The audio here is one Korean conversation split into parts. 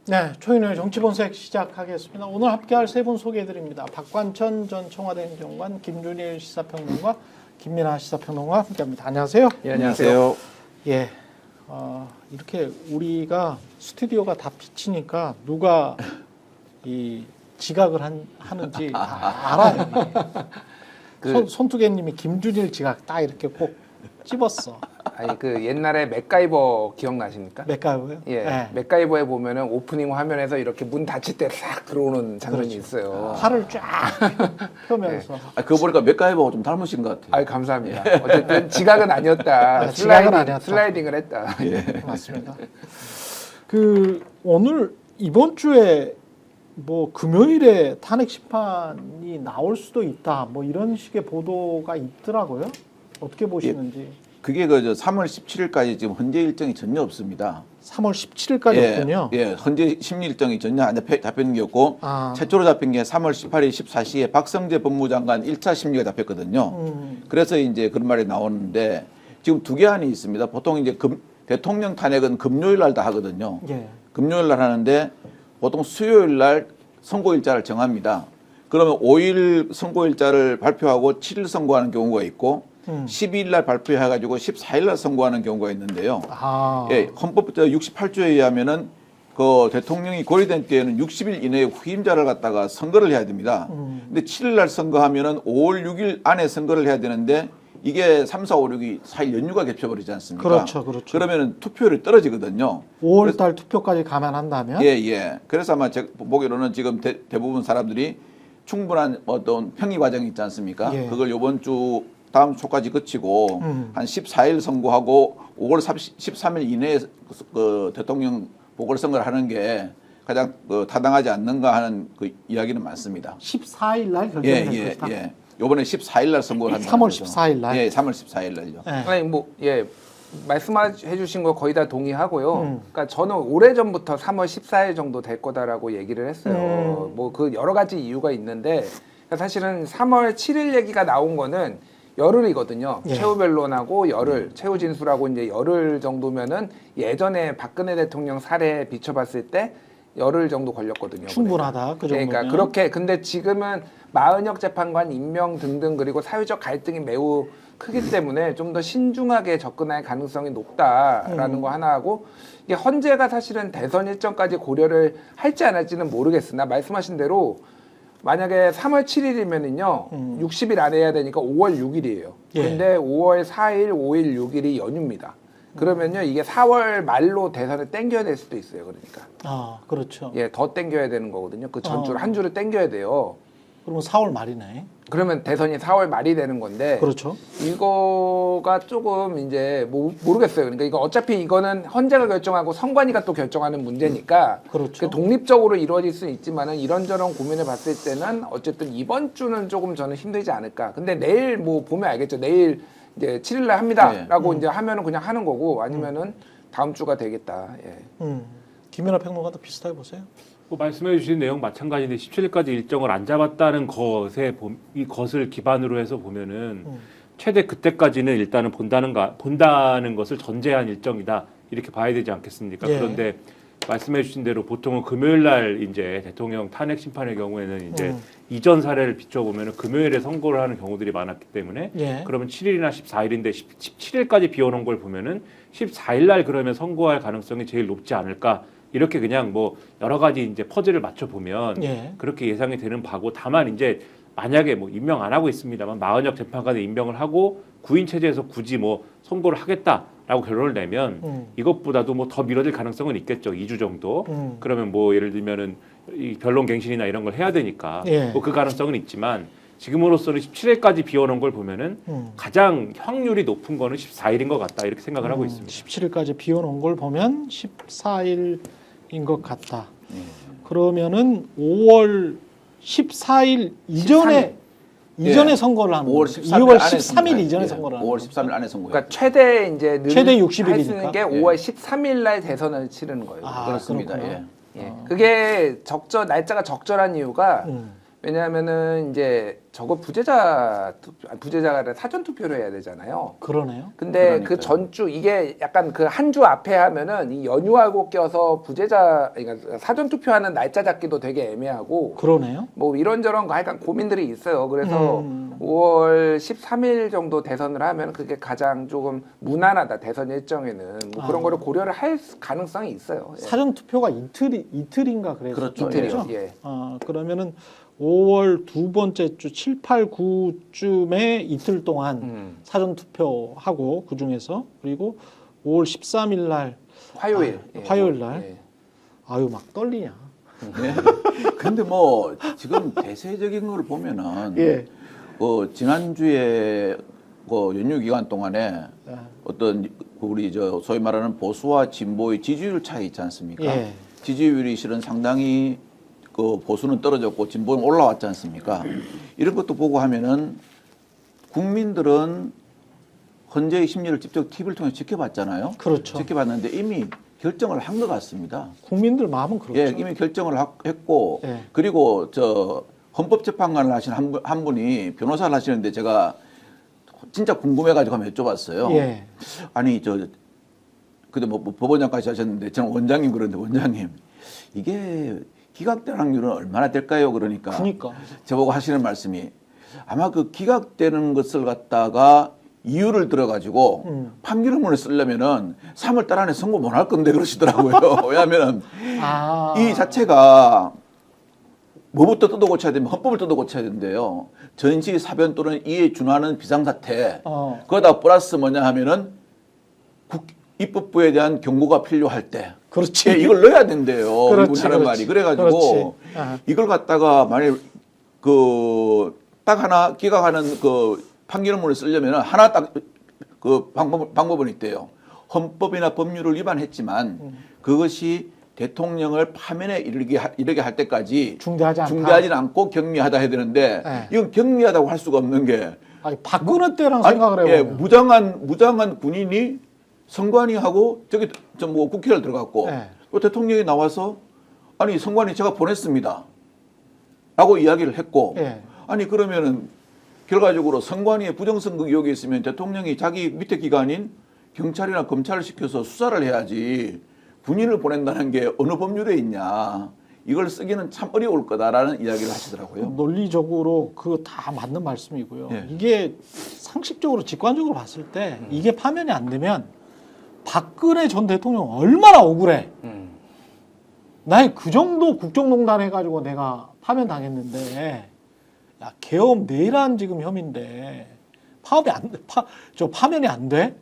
네, 초인의 정치본색 시작하겠습니다. 오늘 함께할 세 분 소개해드립니다. 박관천 전 청와대 행정관, 김준일 시사평론가, 김민하 시사평론가 함께합니다. 안녕하세요. 예, 안녕하세요. 예, 이렇게 우리가 스튜디오가 다 비치니까 누가 이 지각을 하는지 알아요. 손두개님이 김준일 지각 딱 이렇게 꼭 집었어. 아니 그 옛날에 맥가이버 기억나십니까? 맥가이버요? 예, 네. 맥가이버에 보면은 오프닝 화면에서 이렇게 문 닫힐 때 싹 들어오는 장면이 그렇죠. 있어요. 팔을 쫙 펴면서. 그거 보니까 맥가이버하고 좀 닮으신 것 같아요. 아유 감사합니다. 어쨌든 지각은 아니었다. 지각은 아니었다. 슬라이딩을 했다. 예. 맞습니다. 그 오늘 이번 주에 뭐 금요일에 탄핵 심판이 나올 수도 있다. 뭐 이런 식의 보도가 있더라고요. 어떻게 보시는지. 그게 그 3월 17일까지 지금 헌재 일정이 전혀 없습니다. 3월 17일까지였군요. 예, 헌재 심리 일정이 전혀 안 잡힌 게 없고 최초로 잡힌 게 3월 18일 14시에 박성재 법무장관 1차 심리가 잡혔거든요. 그래서 이제 그런 말이 나오는데 지금 두 개 안이 있습니다. 보통 이제 대통령 탄핵은 금요일 날 다 하거든요. 예. 금요일 날 하는데 보통 수요일 날 선고일자를 정합니다. 그러면 5일 선고일자를 발표하고 7일 선고하는 경우가 있고 12일 날 발표해가지고 14일 날 선고하는 경우가 있는데요. 예, 헌법 68조에 의하면은 그 대통령이 고려된 때에는 60일 이내에 후임자를 갖다가 선거를 해야 됩니다. 근데 7일 날 선거하면은 5월 6일 안에 선거를 해야 되는데 이게 3, 4, 5, 6이 4일 연휴가 겹쳐버리지 않습니까? 그렇죠, 그렇죠. 그러면은 투표율이 떨어지거든요. 5월 달 투표까지 감안한다면? 예, 예. 그래서 아마 제가 보기로는 지금 대부분 사람들이 충분한 어떤 평의 과정이 있지 않습니까? 예. 그걸 이번 주 다음 주까지 거치고 한 14일 선고하고 5월 13일 이내에 그 대통령 보궐선거를 하는 게 가장 타당하지 않는가 하는 그 이야기는 많습니다. 14일 날 결정될 예, 것이다. 예. 이번에 14일 날 선고를 한다. 3월 14일 날. 예, 3월 14일 날요. 예. 아니 뭐 예. 말씀해 주신 거 거의 다 동의하고요. 그러니까 저는 오래전부터 3월 14일 정도 될 거다라고 얘기를 했어요. 뭐 그 여러 가지 이유가 있는데 그러니까 사실은 3월 7일 얘기가 나온 거는 열흘이거든요. 예. 최후 변론하고 열흘, 최후 진술하고 이제 열흘 정도면은 예전에 박근혜 대통령 사례에 비춰봤을 때 열흘 정도 걸렸거든요. 충분하다. 그 정도면. 그러니까 그렇게 근데 지금은 마은혁 재판관 임명 등등 그리고 사회적 갈등이 매우 크기 때문에 좀 더 신중하게 접근할 가능성이 높다라는 거 하나 하고 이게 헌재가 사실은 대선 일정까지 고려를 할지 안 할지는 모르겠으나 말씀하신 대로 만약에 3월 7일이면은요 60일 안에 해야 되니까 5월 6일이에요. 예. 근데 5월 4일, 5일, 6일이 연휴입니다. 그러면요 이게 4월 말로 대선을 땡겨야 될 수도 있어요. 그러니까. 그렇죠. 예, 더 땡겨야 되는 거거든요. 그 전주를 한 주를 땡겨야 돼요. 그러면 4월 말이네. 그러면 대선이 4월 말이 되는 건데 그렇죠. 이거가 조금 이제 모르겠어요. 그러니까 이거 어차피 이거는 헌재가 결정하고 선관위가 또 결정하는 문제니까 그렇죠. 독립적으로 이루어질 수는 있지만은 이런저런 고민을 봤을 때는 어쨌든 이번 주는 조금 저는 힘들지 않을까. 근데 내일 뭐 보면 알겠죠. 내일 이제 7일 날 합니다라고 이제 하면은 그냥 하는 거고 아니면은 다음 주가 되겠다. 예. 김민하 평론가도 비슷하게 보세요. 뭐 말씀해 주신 내용 마찬가지인데 17일까지 일정을 안 잡았다는 것을 기반으로 해서 보면은 최대 그때까지는 일단은 본다는 것을 전제한 일정이다 이렇게 봐야 되지 않겠습니까? 예. 그런데 말씀해 주신 대로 보통은 금요일 날 이제 대통령 탄핵 심판의 경우에는 이제 이전 사례를 비춰보면은 금요일에 선고를 하는 경우들이 많았기 때문에 예. 그러면 7일이나 14일인데 17일까지 비워놓은 걸 보면은 14일 날 그러면 선고할 가능성이 제일 높지 않을까? 이렇게 그냥 뭐 여러 가지 이제 퍼즐을 맞춰 보면 예. 그렇게 예상이 되는 바고 다만 이제 만약에 뭐 임명 안 하고 있습니다만 마은혁 재판관에 임명을 하고 구인 체제에서 굳이 뭐 선고를 하겠다라고 결론을 내면 이것보다도 뭐 더 미뤄질 가능성은 있겠죠. 2주 정도. 그러면 뭐 예를 들면은 이 변론갱신이나 이런 걸 해야 되니까 예. 뭐 그 가능성은 있지만 지금으로서는 17일까지 비워놓은 걸 보면은 가장 확률이 높은 거는 14일인 것 같다 이렇게 생각을 하고 있습니다. 17일까지 비워놓은 걸 보면 14일인 것 같다. 그러면은 5월 14일 이전에 선거를 하는 5월 거죠. 13일 2월 안에 13일 선거예요. 이전에 예, 선거를 하는 5월 거죠. 13일 안에 선고예요. 그러니까 최대 이제 최대 할 60일이니까. 수 있는 게 5월 13일 날 대선을 치르는 거예요. 그렇습니다. 그렇구나. 예. 예. 그게 날짜가 적절한 이유가 왜냐하면은 이제 저거 부재자가 아니라 사전 투표를 해야 되잖아요. 그러네요. 근데 그러니까요. 그 전주 이게 약간 그 한 주 앞에 하면은 이 연휴하고 껴서 그러니까 사전 투표하는 날짜 잡기도 되게 애매하고 그러네요. 뭐 이런저런 거 하여간 고민들이 있어요. 그래서 5월 13일 정도 대선을 하면 그게 가장 조금 무난하다. 대선 일정에는 뭐 그런 거를 고려를 할 가능성이 있어요. 예. 사전 투표가 이틀인가 그래서 그렇죠. 이틀이요. 예. 그러면은 5월 두 번째 주 7, 8, 9쯤에 이틀 동안 사전 투표하고 그 중에서 그리고 5월 13일 날 화요일. 화요일 날 예. 아유 막 떨리냐. 네. 근데 뭐 지금 대세적인 걸 보면은 예. 지난주에 연휴 기간 동안에 예. 어떤 우리 소위 말하는 보수와 진보의 지지율 차이 있지 않습니까? 예. 지지율이 실은 상당히 보수는 떨어졌고 진보는 올라왔지 않습니까? 이런 것도 보고 하면은 국민들은 헌재의 심리를 직접 TV를 통해 지켜봤잖아요. 그렇죠. 지켜봤는데 이미 결정을 한 것 같습니다. 국민들 마음은 그렇죠. 예, 이미 결정을 했고 예. 그리고 헌법재판관을 하신 한 분이 변호사를 하시는데 제가 진짜 궁금해가지고 한번 여쭤봤어요. 예. 아니 그때 뭐 법원장까지 하셨는데 저는 원장님 그러는데 원장님 이게 기각될 확률은 얼마나 될까요? 그러니까 저보고 하시는 말씀이 아마 그 기각되는 것을 갖다가 이유를 들어가지고 판결문을 쓰려면은 3월 달 안에 선고 못 할 건데 그러시더라고요. 왜냐하면은 이 자체가 뭐부터 뜯어 고쳐야 되면 헌법을 뜯어 고쳐야 된대요. 전시 사변 또는 이에 준하는 비상사태. 그러다 플러스 뭐냐 하면은 입법부에 대한 경고가 필요할 때. 그렇지. 예, 이걸 넣어야 된대요. 그렇지, 하는 말이. 그래가지고 이걸 갖다가 만약 딱 하나 기각하는 판결문을 쓰려면 하나 딱 방법은 있대요. 헌법이나 법률을 위반했지만 그것이 대통령을 파면에 이르게 할 때까지 중대하지는 않고 경미하다 해야 되는데 이건 경미하다고 할 수가 없는 게 박근혜 때랑 생각을 예, 해보면 무장한 군인이 선관위 하고 국회를 들어갔고 또 대통령이 나와서 아니 선관위 제가 보냈습니다 라고 이야기를 했고 아니 그러면은 결과적으로 선관위에 부정선거 의혹이 있으면 대통령이 자기 밑에 기관인 경찰이나 검찰을 시켜서 수사를 해야지 군인을 보낸다는 게 어느 법률에 있냐. 이걸 쓰기는 참 어려울 거다라는 이야기를 하시더라고요. 논리적으로 그거 다 맞는 말씀이고요. 예. 이게 상식적으로 직관적으로 봤을 때 이게 파면이 안 되면 박근혜 전 대통령 얼마나 억울해. 나 그 정도 국정농단 해가지고 내가 파면 당했는데 야 계엄 내란 지금 혐의인데 파면이 안 돼?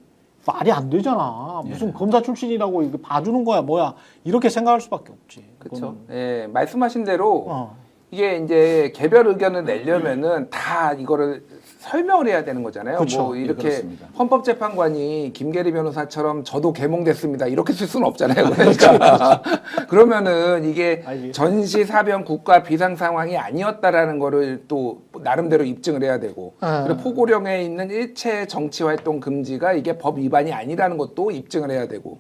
말이 안 되잖아. 무슨 검사 출신이라고 이거 봐주는 거야 뭐야 이렇게 생각할 수밖에 없지. 그렇죠. 예, 말씀하신 대로 이게 이제 개별 의견을 내려면은 다 이거를 설명을 해야 되는 거잖아요. 그쵸. 뭐 이렇게 네, 헌법재판관이 김계리 변호사처럼 저도 개몽됐습니다. 이렇게 쓸 수는 없잖아요. 그러니까 그러면은 이게 전시 사변 국가 비상 상황이 아니었다라는 거를 또 나름대로 입증을 해야 되고 그리고 포고령에 있는 일체 정치 활동 금지가 이게 법 위반이 아니라는 것도 입증을 해야 되고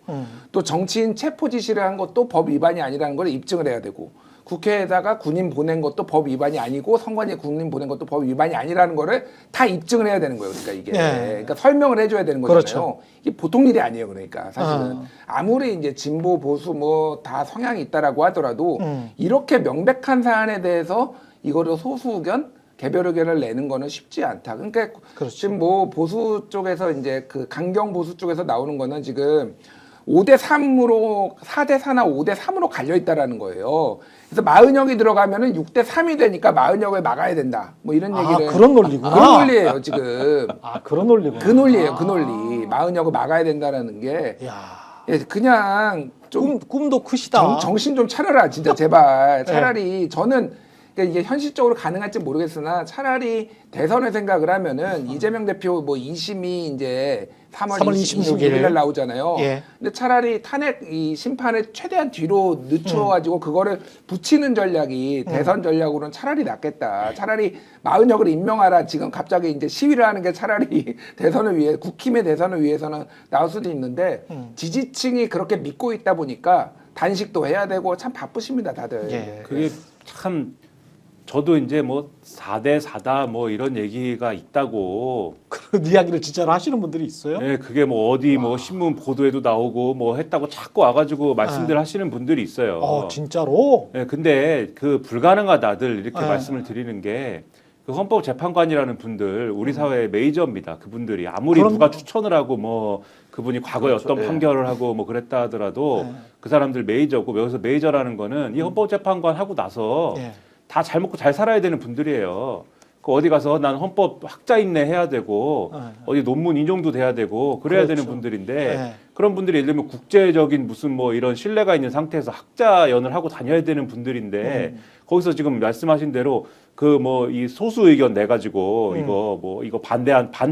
또 정치인 체포 지시를 한 것도 법 위반이 아니라는 걸 입증을 해야 되고 국회에다가 군인 보낸 것도 법 위반이 아니고 선관위에 군인 보낸 것도 법 위반이 아니라는 거를 다 입증을 해야 되는 거예요. 그러니까 이게 그러니까 설명을 해줘야 되는 거잖아요. 그렇죠. 이게 보통 일이 아니에요. 그러니까 사실은 아무리 이제 진보 보수 뭐 다 성향이 있다라고 하더라도 이렇게 명백한 사안에 대해서 이거를 소수 의견 개별 의견을 내는 거는 쉽지 않다. 그러니까 지금 뭐 보수 쪽에서 이제 그 강경 보수 쪽에서 나오는 거는 지금 5대 3으로 4대 4나 5대 3으로 갈려 있다라는 거예요. 그래서 마은혁이 들어가면은 6대 3이 되니까 마은혁을 막아야 된다. 뭐 이런 얘기를 그런 논리구나. 그런 논리예요, 지금. 그런 논리구나. 그 논리예요, 그 논리. 마은혁을 막아야 된다라는 게 예, 그냥 좀 꿈도 크시다. 정신 좀 차려라, 진짜 제발. 차라리 저는 그러니까 이게 현실적으로 가능할지 모르겠으나 차라리 대선을 생각을 하면은 이재명 대표 뭐 2심이 이제 3월 26일 날 나오잖아요. 근데 차라리 탄핵 이 심판을 최대한 뒤로 늦춰가지고 그거를 붙이는 전략이 대선 전략으로는 차라리 낫겠다. 차라리 마은혁을 임명하라. 지금 갑자기 이제 시위를 하는 게 차라리 대선을 위해 국힘의 대선을 위해서는 나올 수도 있는데 지지층이 그렇게 믿고 있다 보니까 단식도 해야 되고 참 바쁘십니다, 다들. 그게 참 저도 이제 뭐 4대 4다 뭐 이런 얘기가 있다고. 그런 이야기를 진짜로 하시는 분들이 있어요? 예, 그게 뭐 어디 뭐 신문 보도에도 나오고 뭐 했다고 자꾸 와가지고 말씀들 하시는 분들이 있어요. 진짜로? 예, 근데 그 불가능하다들 이렇게 네. 말씀을 드리는 게 그 헌법재판관이라는 분들 우리 사회의 메이저입니다. 그분들이 아무리 그럼- 누가 추천을 하고 뭐 그분이 과거에 그렇죠. 어떤 예. 판결을 하고 뭐 그랬다 하더라도 네. 그 사람들 메이저고 여기서 메이저라는 거는 이 헌법재판관 하고 나서 예. 다 잘 먹고 잘 살아야 되는 분들이에요. 그 어디 가서 난 헌법 학자인내 해야 되고 네. 어디 논문 인용도 돼야 되고 그래야 그렇죠. 되는 분들인데 네. 그런 분들이 예를 들면 국제적인 무슨 뭐 이런 신뢰가 있는 상태에서 학자연을 하고 다녀야 되는 분들인데 거기서 지금 말씀하신 대로 그 뭐 이 소수 의견 내 가지고 이거 뭐 이거 반대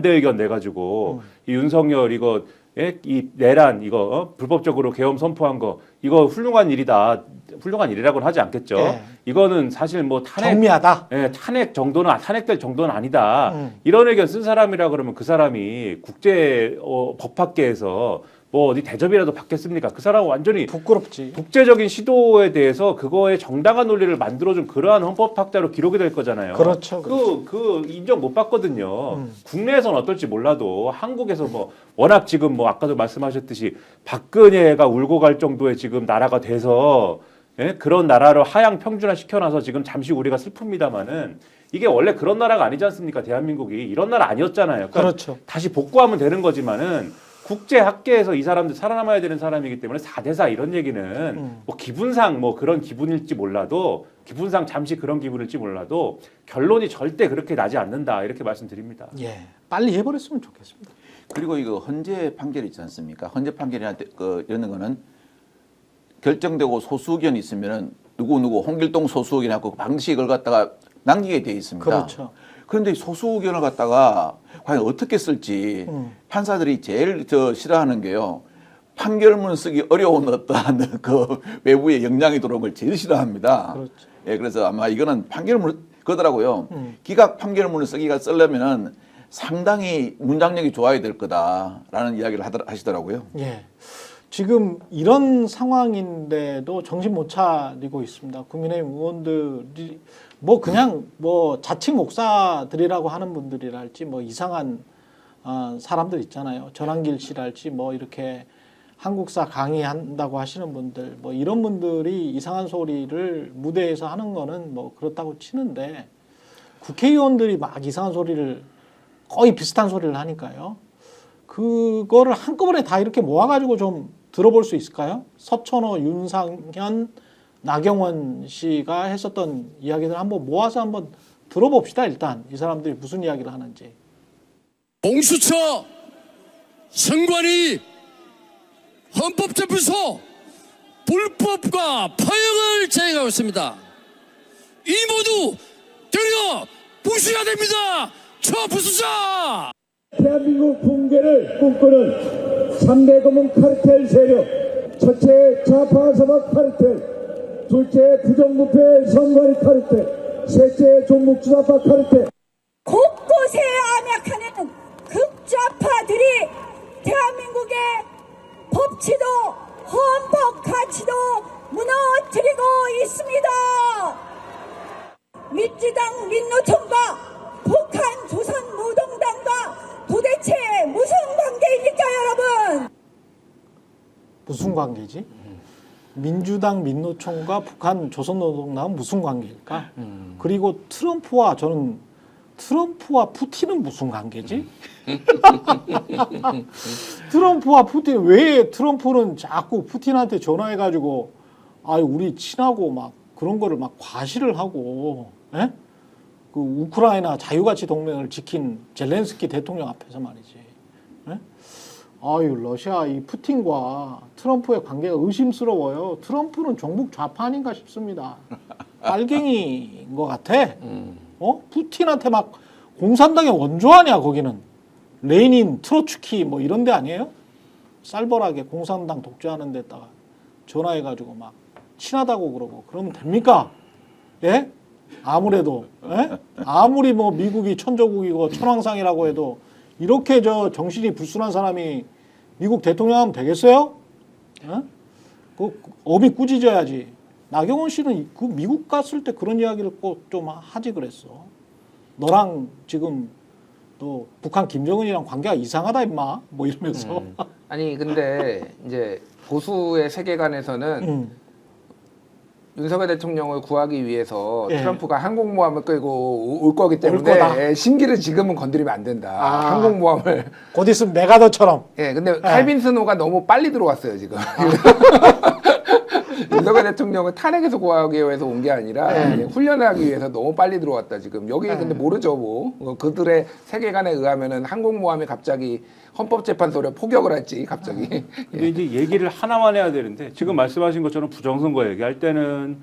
의견 내 가지고 이 윤석열 이거 예? 이 내란 이거 불법적으로 계엄 선포한 거 이거 훌륭한 일이다. 훌륭한 일이라고는 하지 않겠죠. 예. 이거는 사실 뭐 탄핵 정미하다. 예, 탄핵될 정도는 아니다. 이런 의견 쓴 사람이라 그러면 그 사람이 국제 법학계에서 뭐 어디 대접이라도 받겠습니까? 그 사람은 완전히 부끄럽지. 국제적인 시도에 대해서 그거에 정당한 논리를 만들어준 그러한 헌법학자로 기록이 될 거잖아요. 그렇죠. 그 인정 못 받거든요. 국내에서는 어떨지 몰라도 한국에서 뭐 워낙 지금 뭐 아까도 말씀하셨듯이 박근혜가 울고 갈 정도의 지금 나라가 돼서 예? 그런 나라를 하향 평준화 시켜놔서 지금 잠시 우리가 슬픕니다만은 이게 원래 그런 나라가 아니지 않습니까? 대한민국이 이런 나라 아니었잖아요. 그러니까 그렇죠. 다시 복구하면 되는 거지만은 국제 학계에서 이 사람들 살아남아야 되는 사람이기 때문에 4대4 이런 얘기는 뭐 기분상 뭐 그런 기분일지 몰라도 기분상 잠시 그런 기분일지 몰라도 결론이 절대 그렇게 나지 않는다 이렇게 말씀드립니다. 예. 빨리 해버렸으면 좋겠습니다. 그리고 이거 헌재 판결 있지 않습니까? 헌재 판결이나 이런 거는 결정되고 소수 의견이 있으면은 누구 홍길동 소수 의견하고 방식을 갖다가 남기게 돼 있습니다. 그렇죠. 그런데 소수 의견을 갖다가 과연 어떻게 쓸지 판사들이 제일 싫어하는 게요. 판결문 쓰기 어려운 어떠한 그 외부의 영향이 들어온 걸 제일 싫어합니다. 그렇죠. 예, 그래서 아마 이거는 판결문 그러더라고요. 기각 판결문을 쓰려면은 상당히 문장력이 좋아야 될 거다라는 이야기를 하시더라고요. 예. 지금 이런 상황인데도 정신 못 차리고 있습니다. 국민의힘 의원들이 뭐 그냥 뭐 자칭 목사들이라고 하는 분들이랄지 뭐 이상한 사람들 있잖아요. 전한길 씨랄지 뭐 이렇게 한국사 강의한다고 하시는 분들 뭐 이런 분들이 이상한 소리를 무대에서 하는 거는 뭐 그렇다고 치는데 국회의원들이 막 이상한 소리를 거의 비슷한 소리를 하니까요. 그거를 한꺼번에 다 이렇게 모아가지고 좀 들어볼 수 있을까요? 서천호, 윤상현, 나경원 씨가 했었던 이야기들 한번 모아서 한번 들어봅시다. 일단 이 사람들이 무슨 이야기를 하는지. 공수처 선관위 헌법재판소 불법과 파행을 자행하고 있습니다. 이 모두 되려 부수해야 됩니다. 처부수자. 대한민국 붕괴를 꿈꾸는 3대 검은 카르텔 세력, 첫째 좌파 사막 카르텔, 둘째 부정부패 선관위 카르텔, 셋째 종북주사파 카르텔. 곳곳에 암약하는 극좌파들이 대한민국의 법치도 헌법 가치도 무너뜨리고 있습니다. 민주당 민노총과 북한 조선노동당과 도대체 무슨 관계입니까, 여러분? 무슨 관계지? 민주당 민노총과 북한 조선노동당은 무슨 관계일까? 그리고 트럼프와 푸틴은 무슨 관계지? 트럼프와 푸틴, 왜 트럼프는 자꾸 푸틴한테 전화해가지고 우리 친하고 막 그런 거를 막 과시를 하고, 예? 그 우크라이나 자유가치 동맹을 지킨 젤렌스키 대통령 앞에서 말이지. 예? 러시아 이 푸틴과 트럼프의 관계가 의심스러워요. 트럼프는 종북 좌파 아닌가 싶습니다. 빨갱이인 것 같아. 푸틴한테 막 공산당의 원조하냐 거기는. 레닌, 트로츠키 뭐 이런 데 아니에요? 쌀벌하게 공산당 독재하는 데다가 전화해가지고 막 친하다고 그러고 그러면 됩니까? 예? 아무래도 예? 아무리 뭐 미국이 천조국이고 천황상이라고 해도 이렇게 정신이 불순한 사람이 미국 대통령 하면 되겠어요? 예? 그 어미 꾸짖어야지. 나경원 씨는 그 미국 갔을 때 그런 이야기를 꼭 좀 하지 그랬어. 너랑 지금 또 북한 김정은이랑 관계가 이상하다 임마 뭐 이러면서. 아니 근데 이제 보수의 세계관에서는 윤석열 대통령을 구하기 위해서 예. 트럼프가 항공모함을 끌고 올 거기 거다. 때문에 예, 심기를 지금은 건드리면 안 된다. 아. 항공모함을. 곧 있으면 메가더처럼. 예, 근데 칼빈 스노가 너무 빨리 들어왔어요 지금. 윤석열 대통령을 탄핵에서 구하기 위해서 온 게 아니라 예, 훈련을 하기 위해서 너무 빨리 들어왔다 지금. 여기 근데 모르죠 뭐. 그들의 세계관에 의하면은 항공모함이 갑자기 헌법재판소를 포격을 할지 갑자기. 근데 이제 얘기를 하나만 해야 되는데 지금 말씀하신 것처럼 부정선거 얘기할 때는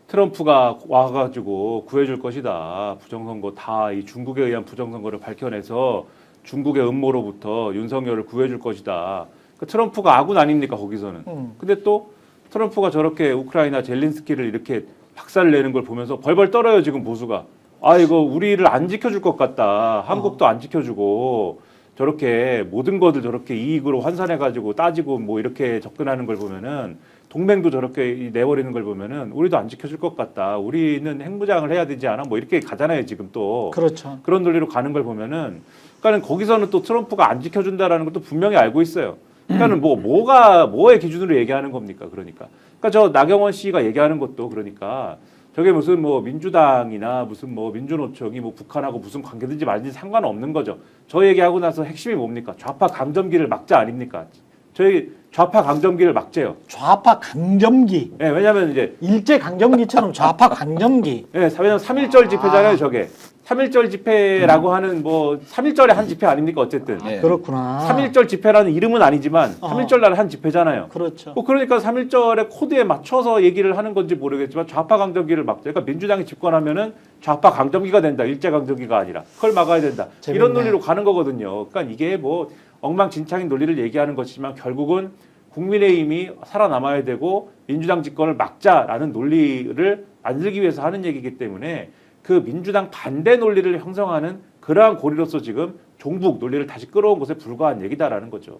트럼프가 와가지고 구해줄 것이다. 부정선거 다 이 중국에 의한 부정선거를 밝혀내서 중국의 음모로부터 윤석열을 구해줄 것이다. 그 트럼프가 아군 아닙니까 거기서는. 근데 또 트럼프가 저렇게 우크라이나 젤린스키를 이렇게 박살을 내는 걸 보면서 벌벌 떨어요 지금 보수가. 아 이거 우리를 안 지켜줄 것 같다. 한국도 안 지켜주고 저렇게 모든 것을 저렇게 이익으로 환산해가지고 따지고 뭐 이렇게 접근하는 걸 보면은 동맹도 저렇게 내버리는 걸 보면은 우리도 안 지켜줄 것 같다. 우리는 핵무장을 해야 되지 않아? 뭐 이렇게 가잖아요 지금 또. 그렇죠. 그런 논리로 가는 걸 보면은 그러니까는 거기서는 또 트럼프가 안 지켜준다라는 것도 분명히 알고 있어요. 그러니까는 뭐의 기준으로 얘기하는 겁니까? 그러니까 저 나경원 씨가 얘기하는 것도 그러니까 저게 무슨 뭐 민주당이나 무슨 뭐 민주노총이 뭐 북한하고 무슨 관계든지 말든지 상관없는 거죠. 저 얘기하고 나서 핵심이 뭡니까? 좌파 강점기를 막자 아닙니까? 저희 좌파 강점기를 막재요. 좌파 강점기. 예, 왜냐면 이제 일제 강점기처럼 좌파 강점기. 예, 왜냐면 3.1절 집회잖아요, 저게. 3.1절 집회라고 하는 뭐 3.1절의 한 집회 아닙니까 어쨌든. 네. 그렇구나. 3.1절 집회라는 이름은 아니지만 3.1절 날 한 집회잖아요. 그렇죠. 뭐 그러니까 3.1절의 코드에 맞춰서 얘기를 하는 건지 모르겠지만 좌파 강점기를 막자. 그러니까 민주당이 집권하면은 좌파 강점기가 된다. 일제 강점기가 아니라. 그걸 막아야 된다. 재밌네. 이런 논리로 가는 거거든요. 그러니까 이게 뭐 엉망진창인 논리를 얘기하는 것이지만 결국은 국민의힘이 살아남아야 되고 민주당 집권을 막자라는 논리를 만들기 위해서 하는 얘기이기 때문에 그 민주당 반대 논리를 형성하는 그러한 고리로서 지금 종북 논리를 다시 끌어온 것에 불과한 얘기다라는 거죠.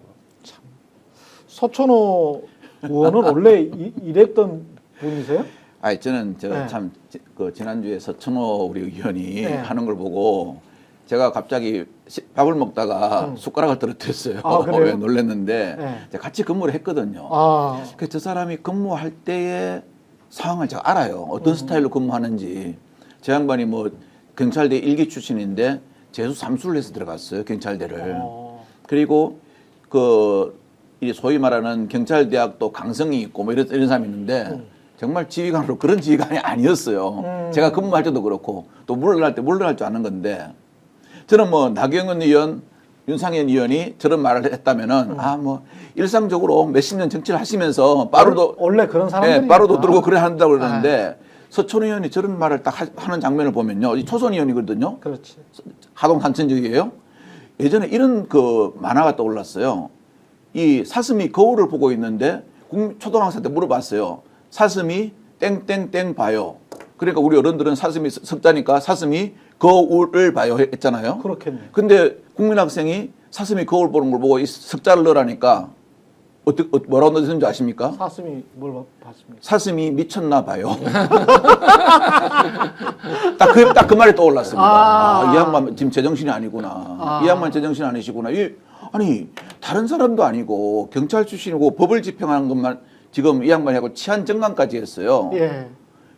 서천호 의원은 원래 이랬던 분이세요? 아니 저는 네. 참 그 지난주에 서천호 우리 의원이 네. 하는 걸 보고 제가 갑자기 밥을 먹다가 숟가락을 떨어뜨렸어요. 아, 그래요? 놀랐는데 네. 제가 같이 근무를 했거든요. 아, 그 저 사람이 근무할 때의 상황을 제가 알아요. 어떤 스타일로 근무하는지. 제 양반이 뭐 경찰대 일기 출신인데 재수 삼수를 해서 들어갔어요. 경찰대를. 그리고 이 소위 말하는 경찰대학도 강성이 있고 뭐 이런 사람이 있는데 정말 지휘관으로 그런 지휘관이 아니었어요. 제가 근무할 때도 그렇고 또 물러날 때 물러날 줄 아는 건데 저는 뭐 나경원 의원, 윤상현 의원이 저런 말을 했다면은 뭐 일상적으로 몇십 년 정치를 하시면서 빠루도 원래 그런 사람들이 빠루도 들고 그래 한다고 그러는데 서천 의원이 저런 말을 딱 하는 장면을 보면요. 이 초선 의원이거든요. 그렇지. 하동 단천적이에요. 예전에 이런 그 만화가 떠올랐어요. 이 사슴이 거울을 보고 있는데 초등학생 때 물어봤어요. 사슴이 땡땡땡 봐요. 그러니까 우리 어른들은 사슴이 석자니까 사슴이 거울을 봐요 했잖아요. 그렇겠네. 근데 국민학생이 사슴이 거울 보는 걸 보고 이 석자를 넣으라니까 뭐라고 넣었는지 아십니까? 사슴이 뭘 봤습니까? 사슴이 미쳤나 봐요. 딱 그 말이 떠올랐습니다. 이 양반 지금 제정신이 아니구나. 이 양반 제정신이 아니시구나. 아니 다른 사람도 아니고 경찰 출신이고 법을 집행하는 것만 지금 이 양반이 하고 치안 정강까지 했어요. 예.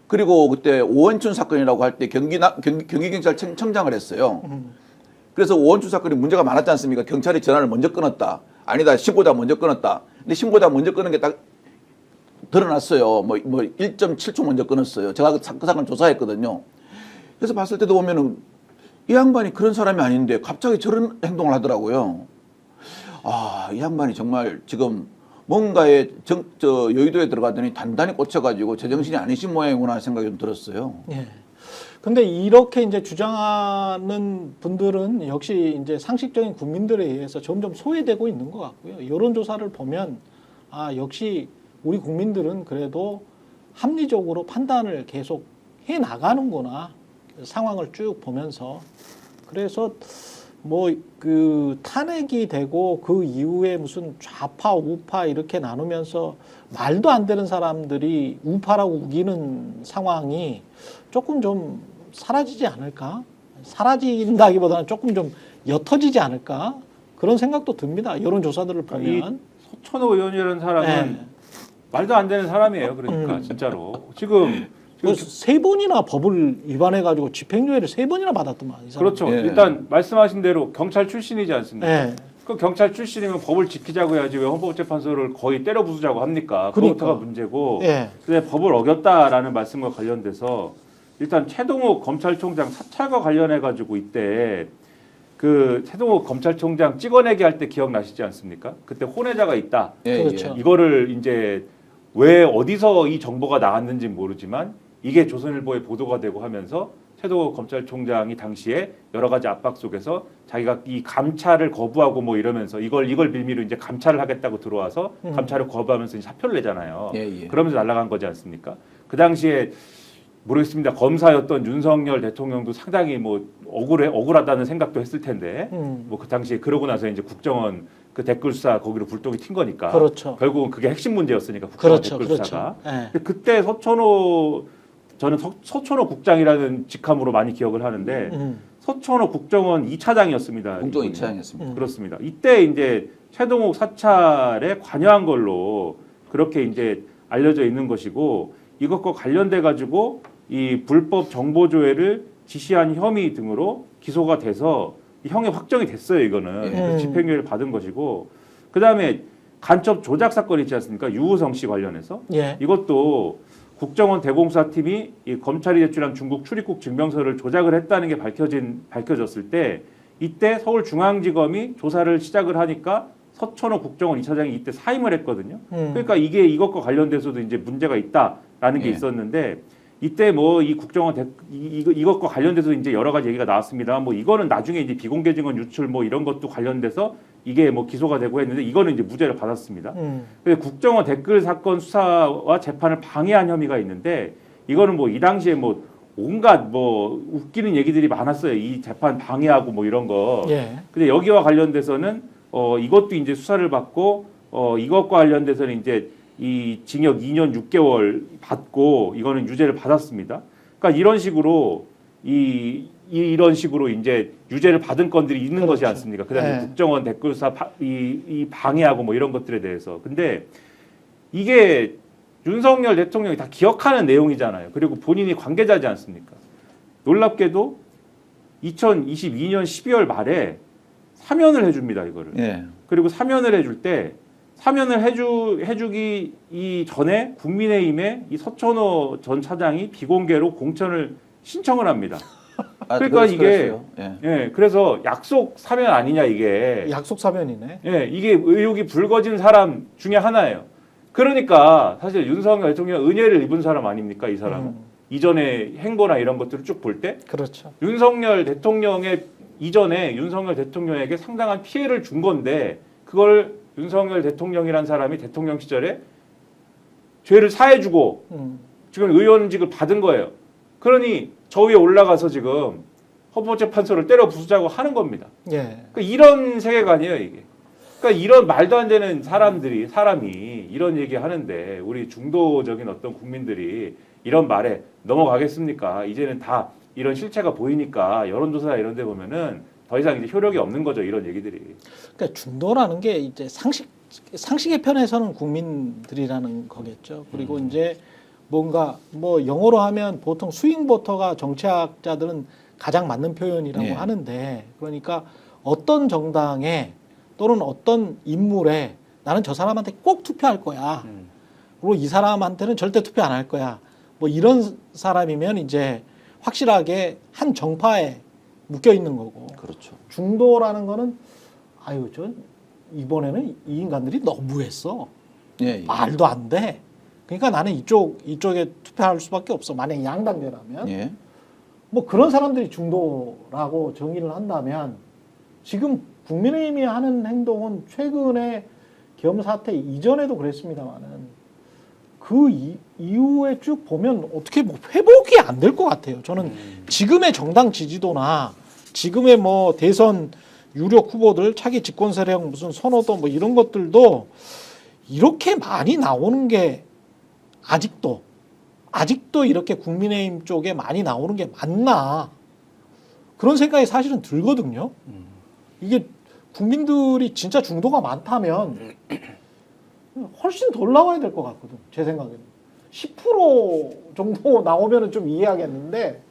그리고 그때 오원춘 사건이라고 할 때 경기경찰청장을 했어요. 그래서 오원춘 사건이 문제가 많았지 않습니까? 경찰이 전화를 먼저 끊었다. 아니다. 신고자 먼저 끊었다. 근데 신고자 먼저 끊은 게 딱 드러났어요. 뭐 1.7초 먼저 끊었어요. 제가 그 사건 조사했거든요. 그래서 봤을 때도 보면은 이 양반이 그런 사람이 아닌데 갑자기 저런 행동을 하더라고요. 이 양반이 정말 지금 뭔가에 여의도에 들어가더니 단단히 꽂혀가지고 제정신이 아니신 모양이구나 생각이 좀 들었어요. 예. 근데 이렇게 이제 주장하는 분들은 역시 이제 상식적인 국민들에 의해서 점점 소외되고 있는 것 같고요. 여론조사를 보면 역시 우리 국민들은 그래도 합리적으로 판단을 계속 해 나가는구나. 상황을 쭉 보면서. 그래서 뭐 그 탄핵이 되고 그 이후에 무슨 좌파 우파 이렇게 나누면서 말도 안 되는 사람들이 우파라고 우기는 상황이 조금 좀 사라지지 않을까? 사라진다기보다는 조금 좀 옅어지지 않을까? 그런 생각도 듭니다. 여론조사들을 보면. 서천호 의원이라는 사람은 네. 말도 안 되는 사람이에요. 그러니까 진짜로 지금 세 번이나 법을 위반해가지고 집행유예를 3번이나 받았더만. 이 사람. 그렇죠. 예. 일단 말씀하신 대로 경찰 출신이지 않습니까? 네. 그 경찰 출신이면 법을 지키자고 해야지 왜 헌법재판소를 거의 때려 부수자고 합니까? 그러니까. 그것부터가 문제고. 예. 근데 법을 어겼다라는 말씀과 관련돼서 일단 최동욱 검찰총장 사찰과 관련해 가지고 이때 그 최동욱 검찰총장 찍어내기 할 때 기억나시지 않습니까? 그때 혼외자가 있다. 예, 그렇죠. 이거를 이제 왜 어디서 이 정보가 나왔는지 모르지만 이게 조선일보에 보도가 되고 하면서 최동욱 검찰총장이 당시에 여러 가지 압박 속에서 자기가 이 감찰을 거부하고 뭐 이러면서 이걸 빌미로 이제 감찰을 하겠다고 들어와서 감찰을 거부하면서 이제 사표를 내잖아요. 예, 예. 그러면서 날아간 거지 않습니까? 그 당시에 모르겠습니다. 검사였던 윤석열 대통령도 상당히 뭐 억울하다는 생각도 했을 텐데 뭐 그 당시에 그러고 나서 이제 국정원 그 댓글 수사 거기로 불똥이 튄 거니까 그렇죠. 결국은 그게 핵심 문제였으니까 국정원 그렇죠. 댓글 수사가. 그렇죠. 예. 근데 그때 저는 서천호 국장이라는 직함으로 많이 기억을 하는데 서천호 국정원 2차장이었습니다. 국정 이분이. 2차장이었습니다. 그렇습니다. 이때 이제 최동욱 사찰에 관여한 걸로 그렇게 이제 알려져 있는 것이고 이것과 관련돼 가지고 이 불법 정보 조회를 지시한 혐의 등으로 기소가 돼서 이 형이 확정이 됐어요. 이거는 그래서 집행유예를 받은 것이고 그 다음에 간첩 조작 사건 있지 않습니까? 유우성 씨 관련해서 예. 이것도 국정원 대공수사팀이 이 검찰이 제출한 중국 출입국 증명서를 조작을 했다는 게 밝혀졌을 때 이때 서울중앙지검이 조사를 시작을 하니까 서천호 국정원 2차장이 이때 사임을 했거든요. 그러니까 이게 이것과 관련돼서도 이제 문제가 있다라는 게 예. 있었는데 이때 뭐 이 국정원 이것과 관련돼서 이제 여러 가지 얘기가 나왔습니다. 뭐 이거는 나중에 이제 비공개 증언 유출 뭐 이런 것도 관련돼서 이게 뭐 기소가 되고 했는데 이거는 이제 무죄를 받았습니다. 근데 국정원 댓글 사건 수사와 재판을 방해한 혐의가 있는데 이거는 뭐 이 당시에 뭐 온갖 뭐 웃기는 얘기들이 많았어요. 이 재판 방해하고 뭐 이런 거. 예. 근데 여기와 관련돼서는 이것도 이제 수사를 받고 이것과 관련돼서는 이제 이 징역 2년 6개월 받고 이거는 유죄를 받았습니다. 그러니까 이런 식으로 이런 식으로 이제 유죄를 받은 건들이 있는 그렇죠. 것이 않습니까? 그다음에 네. 국정원 댓글사 이 방해하고 뭐 이런 것들에 대해서. 근데 이게 윤석열 대통령이 다 기억하는 내용이잖아요. 그리고 본인이 관계자지 않습니까? 놀랍게도 2022년 12월 말에 사면을 해줍니다. 이거를. 예. 그리고 사면을 해줄 때 사면을 해주기 이전에 국민의힘의 이 서천호 전 차장이 비공개로 공천을 신청을 합니다. 그러니까 이게 예. 예, 그래서 약속 사면 아니냐 이게 약속 사면이네. 예, 이게 의혹이 불거진 사람 중에 하나예요. 그러니까 사실 윤석열 대통령 은혜를 입은 사람 아닙니까 이 사람은 이전에 행보나 이런 것들을 쭉 볼 때 그렇죠. 윤석열 대통령의 이전에 윤석열 대통령에게 상당한 피해를 준 건데 그걸 윤석열 대통령이란 사람이 대통령 시절에 죄를 사해주고 지금 의원직을 받은 거예요. 그러니 저 위에 올라가서 지금 헌법재판소를 때려 부수자고 하는 겁니다. 예. 그러니까 이런 세계관이에요 이게. 그러니까 이런 말도 안 되는 사람이 이런 얘기 하는데 우리 중도적인 어떤 국민들이 이런 말에 넘어가겠습니까? 이제는 다 이런 실체가 보이니까 여론조사 이런 데 보면은 더 이상 이제 효력이 없는 거죠. 이런 얘기들이. 그러니까 중도라는 게 이제 상식의 편에서는 국민들이라는 거겠죠. 그리고 이제 뭔가 뭐 영어로 하면 보통 스윙보터가 정치학자들은 가장 맞는 표현이라고 예. 하는데 그러니까 어떤 정당에 또는 어떤 인물에 나는 저 사람한테 꼭 투표할 거야. 그리고 이 사람한테는 절대 투표 안 할 거야. 뭐 이런 사람이면 이제 확실하게 한 정파에 묶여 있는 거고. 그렇죠. 중도라는 거는 아유 저 이번에는 이 인간들이 너무했어. 예, 예. 말도 안 돼. 그러니까 나는 이쪽에 투표할 수밖에 없어. 만약에 양당제라면. 예. 뭐 그런 사람들이 중도라고 정의를 한다면 지금 국민의힘이 하는 행동은 최근에 계엄 사태 이전에도 그랬습니다만은 그 이후에 쭉 보면 어떻게 뭐 회복이 안 될 것 같아요. 저는 지금의 정당 지지도나 지금의 뭐 대선 유력 후보들 차기 집권 세력 무슨 선호도 뭐 이런 것들도 이렇게 많이 나오는 게 아직도 이렇게 국민의힘 쪽에 많이 나오는 게 맞나 그런 생각이 사실은 들거든요. 이게 국민들이 진짜 중도가 많다면 훨씬 덜 나와야 될 것 같거든. 제 생각에는 10% 정도 나오면은 좀 이해하겠는데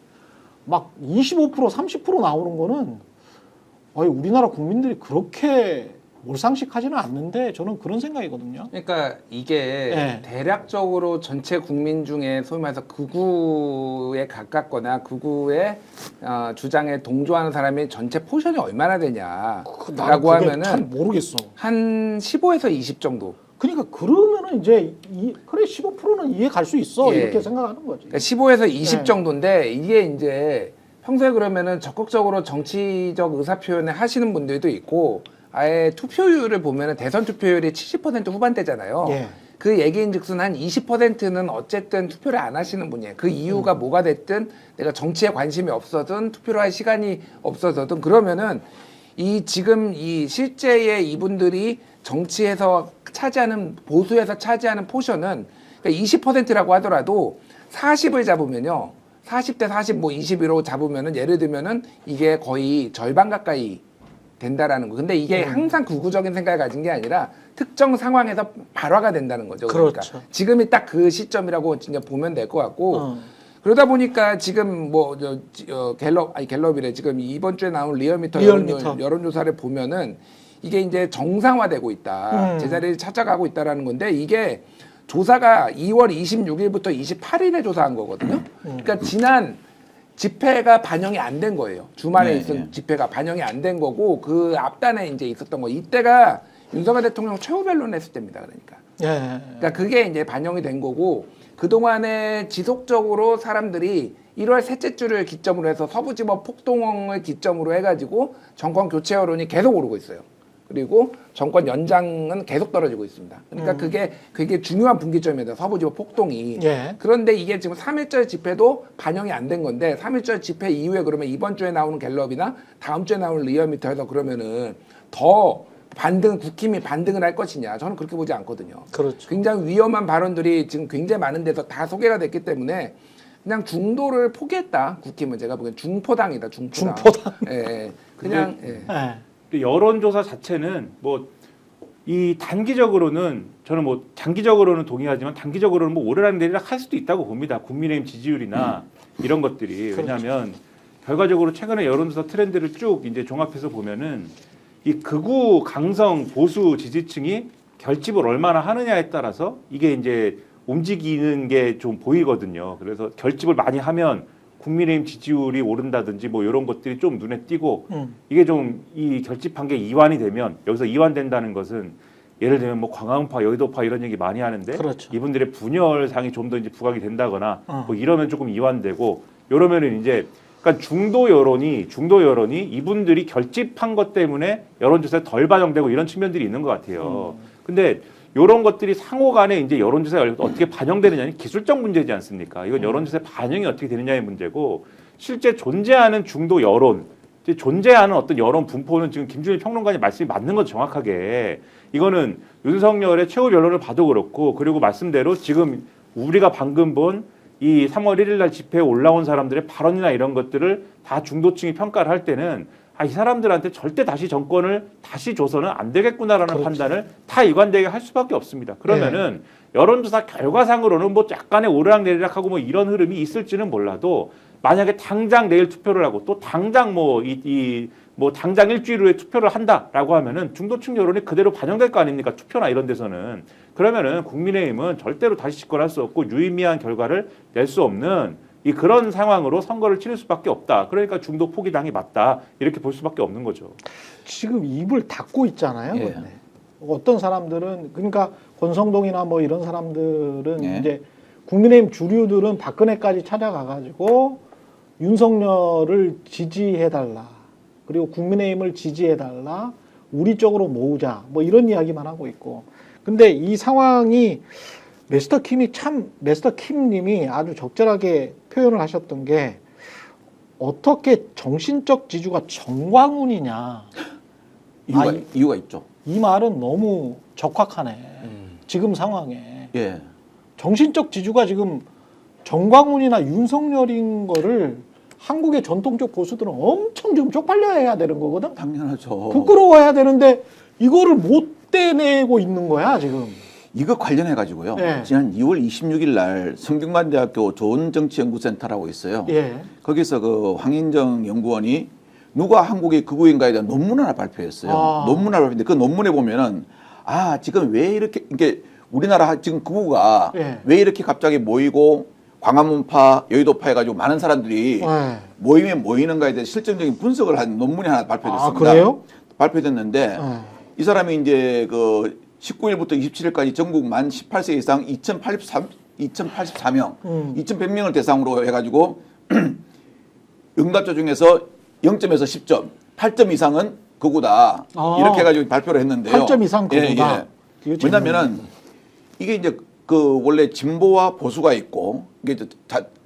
막 25% 30% 나오는 거는 우리나라 국민들이 그렇게 몰상식하지는 않는데 저는 그런 생각이거든요. 그러니까 이게 네. 대략적으로 전체 국민 중에 소위 말해서 극우에 가깝거나 극우의 주장에 동조하는 사람이 전체 포션이 얼마나 되냐라고 하면은 잘 모르겠어. 한 15에서 20 정도. 그러니까 그러면은 이제 그래 15%는 이해 갈 수 있어 예. 이렇게 생각하는 거지. 그러니까 15에서 20 네. 정도인데 이게 이제 평소에 그러면은 적극적으로 정치적 의사 표현을 하시는 분들도 있고 아예 투표율을 보면은 대선 투표율이 70% 후반대잖아요. 예. 그 얘기인즉슨 한 20%는 어쨌든 투표를 안 하시는 분이에요. 그 이유가 뭐가 됐든 내가 정치에 관심이 없어든 투표를 할 시간이 없어서든 그러면은 지금 이 실제의 이분들이 정치에서 차지하는 보수에서 차지하는 포션은 그러니까 20%라고 하더라도 40을 잡으면요. 40대 40, 뭐 21로 잡으면은 예를 들면은 이게 거의 절반 가까이 된다라는 거. 근데 이게 항상 극우적인 생각을 가진 게 아니라 특정 상황에서 발화가 된다는 거죠. 그러니까 그렇죠. 지금이 딱 그 시점이라고 진짜 보면 될 것 같고 그러다 보니까 지금 뭐 갤럽이래. 지금 이번 주에 나온 리얼미터 여론조사를 보면은 이게 이제 정상화되고 있다. 제자리를 찾아가고 있다라는 건데 이게 조사가 2월 26일부터 28일에 조사한 거거든요. 그러니까 지난 집회가 반영이 안 된 거예요. 주말에 있은 집회가 반영이 안 된 거고 그 앞단에 이제 있었던 거. 이때가 윤석열 대통령 최후 변론 했을 때입니다. 그러니까. 예. 그러니까 그게 이제 반영이 된 거고 그동안에 지속적으로 사람들이 1월 셋째 주를 기점으로 해서 서부지법 폭동을 기점으로 해가지고 정권 교체 여론이 계속 오르고 있어요. 그리고 정권 연장은 계속 떨어지고 있습니다. 그러니까 그게 되게 중요한 분기점이다. 서부지법 폭동이. 예. 그런데 이게 지금 3.1절 집회도 반영이 안 된 건데 3.1절 집회 이후에 그러면 이번 주에 나오는 갤럽이나 다음 주에 나오는 리얼미터에서 그러면은 더 국힘이 반등을 할 것이냐. 저는 그렇게 보지 않거든요. 그렇죠. 굉장히 위험한 발언들이 지금 굉장히 많은 데서 다 소개가 됐기 때문에 그냥 중도를 포기했다. 국힘은 제가 보기엔 중포당이다. 중포당. 예. 그냥 예. 예. 여론조사 자체는 뭐 이 단기적으로는 저는 뭐 장기적으로는 동의하지만 단기적으로는 뭐 오르락 내리락 할 수도 있다고 봅니다. 국민의힘 지지율이나 이런 것들이. 왜냐하면 결과적으로 최근에 여론조사 트렌드를 쭉 이제 종합해서 보면은 이 극우 강성 보수 지지층이 결집을 얼마나 하느냐에 따라서 이게 이제 움직이는 게 좀 보이거든요. 그래서 결집을 많이 하면 국민의힘 지지율이 오른다든지 뭐 이런 것들이 좀 눈에 띄고 이게 좀 이 결집한 게 이완이 되면 여기서 이완된다는 것은 예를 들면 뭐 광화문파, 여의도파 이런 얘기 많이 하는데 그렇죠. 이분들의 분열상이 좀 더 이제 부각이 된다거나 뭐 이러면 조금 이완되고 이러면은 이제 그러니까 중도 여론이 이분들이 결집한 것 때문에 여론조사에 덜 반영되고 이런 측면들이 있는 것 같아요. 근데 이런 것들이 상호간에 이제 여론조사에 어떻게 반영되느냐는 기술적 문제지 않습니까? 이건 여론조사의 반영이 어떻게 되느냐의 문제고 실제 존재하는 중도 여론, 존재하는 어떤 여론 분포는 지금 김준일 평론가님 말씀이 맞는 건 정확하게 이거는 윤석열의 최후 변론을 봐도 그렇고 그리고 말씀대로 지금 우리가 방금 본 이 3월 1일 날 집회에 올라온 사람들의 발언이나 이런 것들을 다 중도층이 평가를 할 때는 이 사람들한테 절대 다시 정권을 다시 줘서는 안 되겠구나라는 그렇죠. 판단을 다 일관되게 할 수밖에 없습니다. 그러면은 여론조사 결과상으로는 뭐 약간의 오르락내리락하고 뭐 이런 흐름이 있을지는 몰라도 만약에 당장 내일 투표를 하고 또 당장 뭐 당장 일주일 후에 투표를 한다라고 하면은 중도층 여론이 그대로 반영될 거 아닙니까? 투표나 이런 데서는. 그러면은 국민의힘은 절대로 다시 집권할 수 없고 유의미한 결과를 낼 수 없는 그런 상황으로 선거를 치를 수밖에 없다. 그러니까 중도 포기당이 맞다. 이렇게 볼 수밖에 없는 거죠. 지금 입을 닫고 있잖아요. 예. 근데. 어떤 사람들은 그러니까 권성동이나 뭐 이런 사람들은 예. 이제 국민의힘 주류들은 박근혜까지 찾아가가지고 윤석열을 지지해달라. 그리고 국민의힘을 지지해달라. 우리 쪽으로 모으자. 뭐 이런 이야기만 하고 있고. 근데 이 상황이 메스터 킴님이 아주 적절하게 표현을 하셨던 게 어떻게 정신적 지주가 정광훈이냐. 이유가 있죠. 이 말은 너무 적확하네. 지금 상황에 예. 정신적 지주가 지금 정광훈이나 윤석열인 거를 한국의 전통적 보수들은 엄청 좀 쪽팔려야 되는 거거든. 당연하죠. 부끄러워야 되는데 이거를 못 떼내고 있는 거야 지금. 이거 관련해 가지고요. 예. 지난 2월 26일 날 성균관대학교 좋은정치연구센터라고 있어요. 예. 거기서 그 황인정 연구원이 누가 한국의 극우인가에 대한 논문 하나 발표했어요. 아. 논문 하나 발표했는데 그 논문에 보면은 지금 왜 이렇게 이게 우리나라 지금 극우가 예. 왜 이렇게 갑자기 모이고 광화문파, 여의도파 해가지고 많은 사람들이 예. 모임에 모이는가에 대해 실증적인 분석을 한 논문이 하나 발표됐습니다. 아, 그래요? 발표됐는데 예. 이 사람이 이제 그 19일부터 27일까지 전국 만 18세 이상 2,084명, 2,100명을 대상으로 해가지고 응답자 중에서 0점에서 10점, 8점 이상은 극우다. 아. 이렇게 해가지고 발표를 했는데요. 8점 이상 극우다. 예, 이거 예. 왜냐면은 이게 이제 그 원래 진보와 보수가 있고 이게 이제